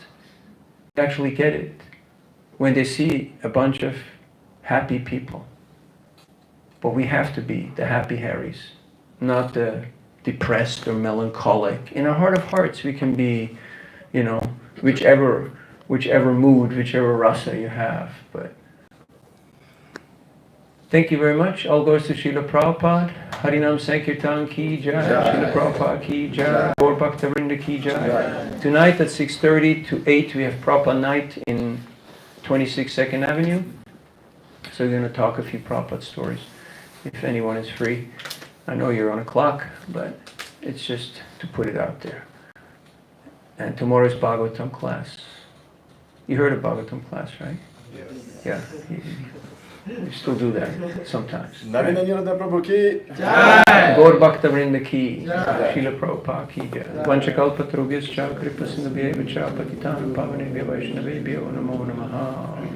They actually get it when they see a bunch of happy people. But we have to be the happy Harrys, not the depressed or melancholic. In our heart of hearts, we can be, whichever mood, whichever rasa you have. But Thank you very much. All goes to Srila Prabhupada. Harinam Sankirtan ki jai. Srila Prabhupada ki jai. Gaur Bhakta Vrinda ki jai. Tonight at 6:30 to 8 we have Prabhupada night in 26 2nd Avenue. So we're going to talk a few Prabhupada stories. If anyone is free. I know you're on a clock, but it's just to put it out there. And tomorrow's Bhagavatam class. You heard of Bhagavatam class, right? Yes. Yeah. We still do that sometimes. Navina Nirada Prabhu ki. Gaur Bhakta Vrinda ki. Srila Prabhupada ki jai. Vanchakalpatarubhyascha kripa sindhubhyeva cha patitanam pavanebhyo vaishnavebhyo namo namaha.